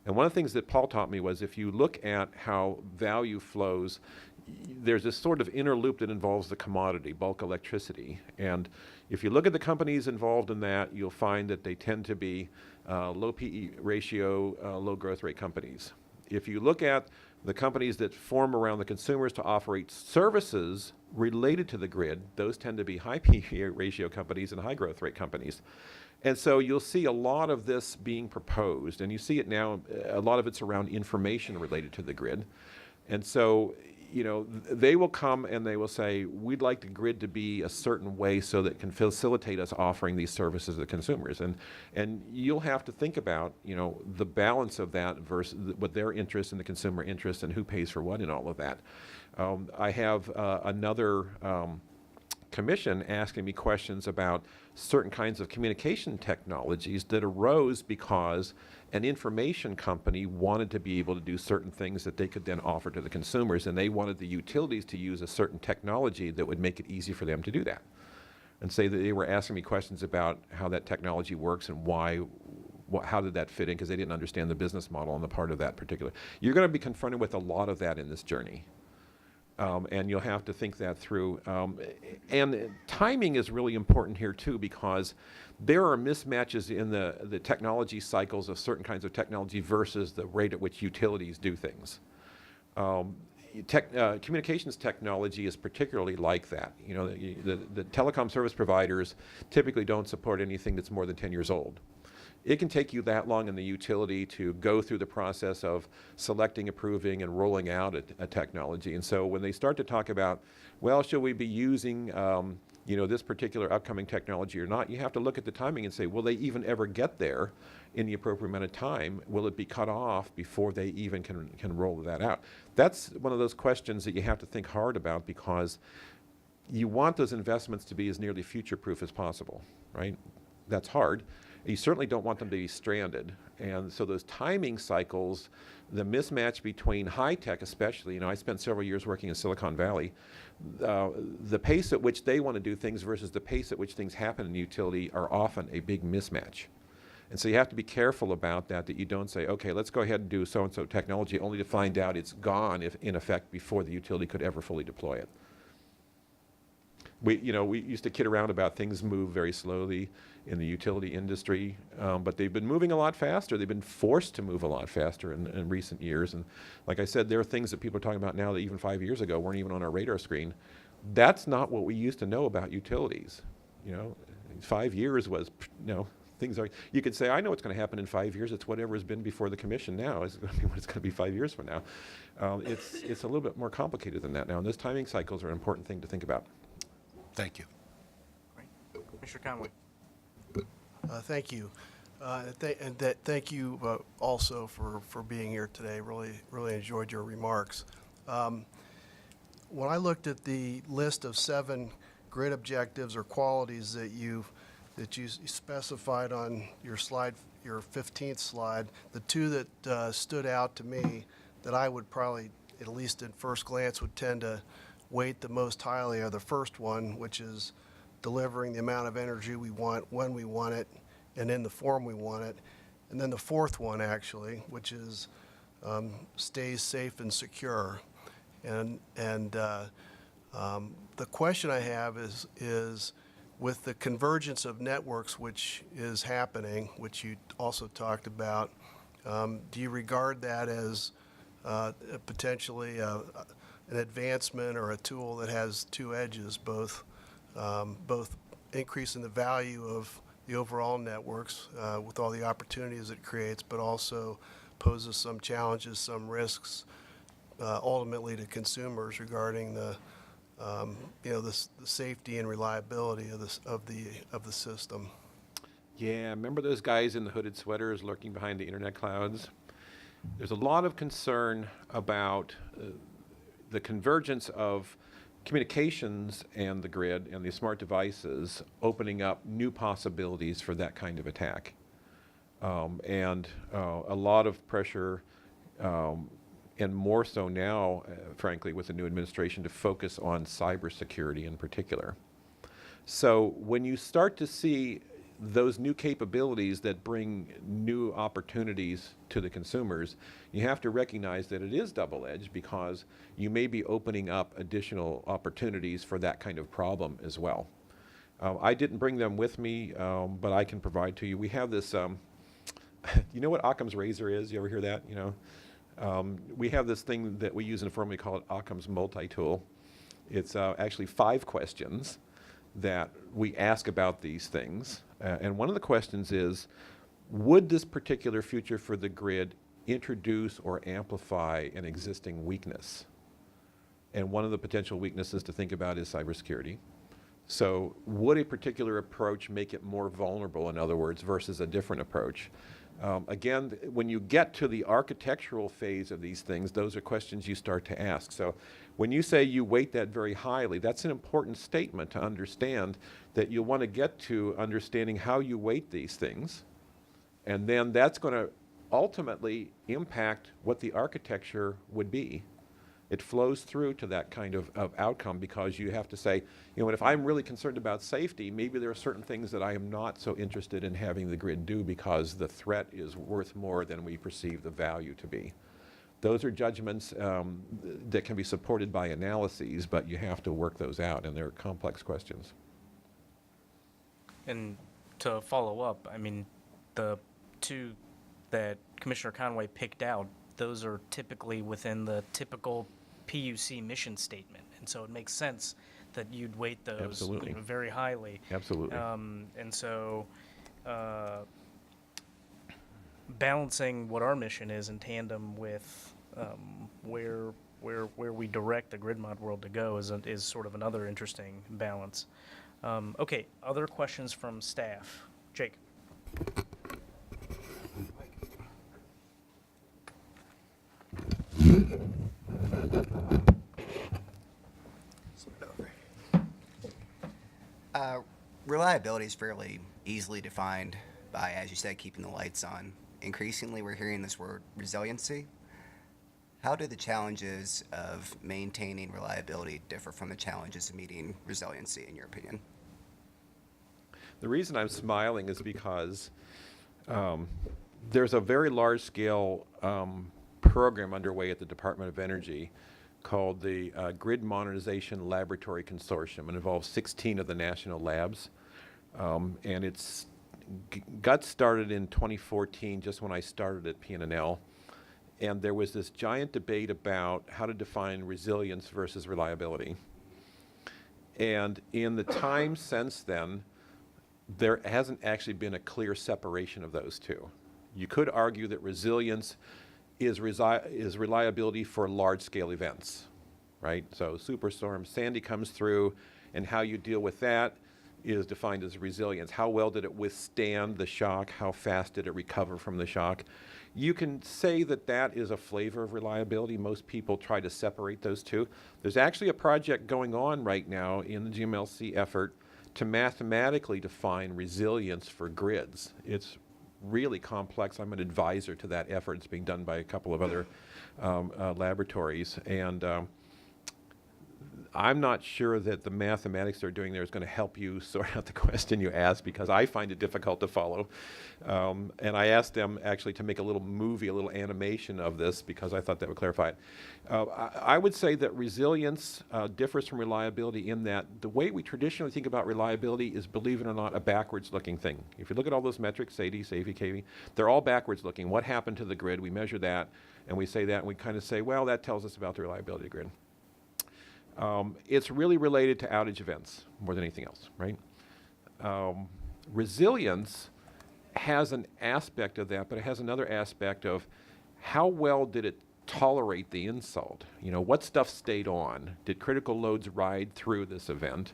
And one of the things that Paul taught me was if you look at how value flows, there's this sort of inner loop that involves the commodity, bulk electricity. And if you look at the companies involved in that, you'll find that they tend to be low PE ratio, low growth rate companies. If you look at the companies that form around the consumers to operate services related to the grid, those tend to be high PE ratio companies and high growth rate companies. And so you'll see a lot of this being proposed, and you see it now, a lot of it's around information related to the grid. And so, you know, they will come and they will say, we'd like the grid to be a certain way so that it can facilitate us offering these services to the consumers. And you'll have to think about, you know, the balance of that versus what their interest and the consumer interest and who pays for what and all of that. I have another commission asking me questions about certain kinds of communication technologies that arose because an information company wanted to be able to do certain things that they could then offer to the consumers, and they wanted the utilities to use a certain technology that would make it easy for them to do that. And say that they were asking me questions about how that technology works and how did that fit in, because they didn't understand the business model on the part of that particular. You're going to be confronted with a lot of that in this journey. And you'll have to think that through. And timing is really important here too, because there are mismatches in the technology cycles of certain kinds of technology versus the rate at which utilities do things. Communications technology is particularly like that. You know, the telecom service providers typically don't support anything that's more than 10 years old. It can take you that long in the utility to go through the process of selecting, approving, and rolling out a technology. And so when they start to talk about, well, should we be using you know, this particular upcoming technology or not, you have to look at the timing and say, will they even ever get there in the appropriate amount of time? Will it be cut off before they even can roll that out? That's one of those questions that you have to think hard about, because you want those investments to be as nearly future-proof as possible, right? That's hard. You certainly don't want them to be stranded. And so those timing cycles, the mismatch between high tech especially, you know, I spent several years working in Silicon Valley, the pace at which they want to do things versus the pace at which things happen in the utility are often a big mismatch. And so you have to be careful about that you don't say, okay, let's go ahead and do so-and-so technology only to find out it's gone in effect before the utility could ever fully deploy it. We used to kid around about things move very slowly in the utility industry, but they've been moving a lot faster. They've been forced to move a lot faster in recent years. And like I said, there are things that people are talking about now that even 5 years ago weren't even on our radar screen. That's not what we used to know about utilities. You know, 5 years was, you know, things are, you could say, I know what's going to happen in 5 years. It's whatever has been before the commission now is going to be what it's going to be 5 years from now. It's a little bit more complicated than that now. And those timing cycles are an important thing to think about. Thank you. Mr. Conway. Thank you. Thank you also for being here today. Really enjoyed your remarks. When I looked at the list of 7 grid objectives or qualities that you specified on your slide, your 15th slide, the 2 that stood out to me that I would probably, at least at first glance, would tend to weight the most highly are the first one, which is delivering the amount of energy we want, when we want it, and in the form we want it. And then the fourth one, actually, which is stays safe and secure. And the question I have is with the convergence of networks, which is happening, which you also talked about, do you regard that as potentially an advancement or a tool that has 2 edges, both increasing the value of the overall networks with all the opportunities it creates, but also poses some challenges, some risks, ultimately to consumers regarding the safety and reliability of the system? Yeah, remember those guys in the hooded sweaters lurking behind the internet clouds? There's a lot of concern about the convergence of communications and the grid and the smart devices opening up new possibilities for that kind of attack. And a lot of pressure, and more so now, frankly, with the new administration, to focus on cybersecurity in particular. So when you start to see those new capabilities that bring new opportunities to the consumers, you have to recognize that it is double-edged, because you may be opening up additional opportunities for that kind of problem as well. I didn't bring them with me, but I can provide to you. We have this, you know what Occam's razor is? You ever hear that? You know, we have this thing that we use in a firm, we call it Occam's multi-tool. It's actually 5 questions that we ask about these things. And one of the questions is, would this particular future for the grid introduce or amplify an existing weakness? And one of the potential weaknesses to think about is cybersecurity. So would a particular approach make it more vulnerable, in other words, versus a different approach? Again, when you get to the architectural phase of these things, those are questions you start to ask. So when you say you weight that very highly, that's an important statement to understand, that you want to get to understanding how you weight these things. And then that's going to ultimately impact what the architecture would be. It flows through to that kind of outcome, because you have to say, you know, if I'm really concerned about safety, maybe there are certain things that I am not so interested in having the grid do, because the threat is worth more than we perceive the value to be. Those are judgments that can be supported by analyses, but you have to work those out, and they're complex questions. And to follow up, I mean, the 2 that Commissioner Conway picked out, those are typically within the typical PUC mission statement. And so it makes sense that you'd weight those Absolutely. very highly. Absolutely. And so balancing what our mission is in tandem with where we direct the grid mod world to go is sort of another interesting balance. Okay, other questions from staff? Jake. Reliability is fairly easily defined by, as you said, keeping the lights on. Increasingly, we're hearing this word resiliency. How do the challenges of maintaining reliability differ from the challenges of meeting resiliency, in your opinion? The reason I'm smiling is because there's a very large-scale program underway at the Department of Energy called the Grid Modernization Laboratory Consortium. It involves 16 of the national labs, and it's got started in 2014, just when I started at PNNL. And there was this giant debate about how to define resilience versus reliability. And in the time since then, there hasn't actually been a clear separation of those two. You could argue that resilience is reliability for large-scale events, right? So superstorm Sandy comes through, and how you deal with that is defined as resilience. How well did it withstand the shock? How fast did it recover from the shock? You can say that that is a flavor of reliability. Most people try to separate those two. There's actually a project going on right now in the GMLC effort to mathematically define resilience for grids. It's really complex. I'm an advisor to that effort. It's being done by a couple of other laboratories. And I'm not sure that the mathematics they're doing there is going to help you sort out the question you asked, because I find it difficult to follow. And I asked them actually to make a little movie, a little animation of this, because I thought that would clarify it. I would say that resilience differs from reliability in that the way we traditionally think about reliability is, believe it or not, a backwards looking thing. If you look at all those metrics, SAIDI, SAIFI, KV, they're all backwards looking. What happened to the grid? We measure that, and we say that, and we kind of say, well, that tells us about the reliability of the grid. It's really related to outage events more than anything else, right? Resilience has an aspect of that, but it has another aspect of how well did it tolerate the insult? You know, what stuff stayed on? Did critical loads ride through this event?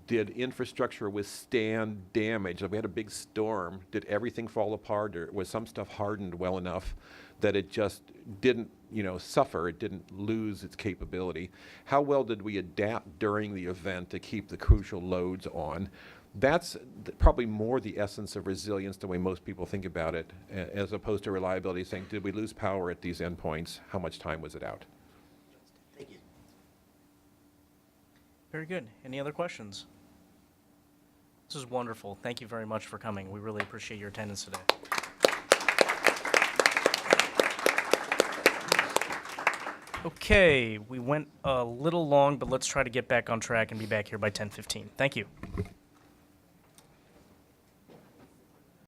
Did infrastructure withstand damage? If we had a big storm, did everything fall apart, or was some stuff hardened well enough that it just didn't, suffer, it didn't lose its capability? How well did we adapt during the event to keep the crucial loads on? That's probably more the essence of resilience the way most people think about it, as opposed to reliability, saying, did we lose power at these endpoints? How much time was it out? Thank you. Very good. Any other questions? This is wonderful. Thank you very much for coming. We really appreciate your attendance today. Okay, we went a little long, but let's try to get back on track and be back here by 10:15. Thank you.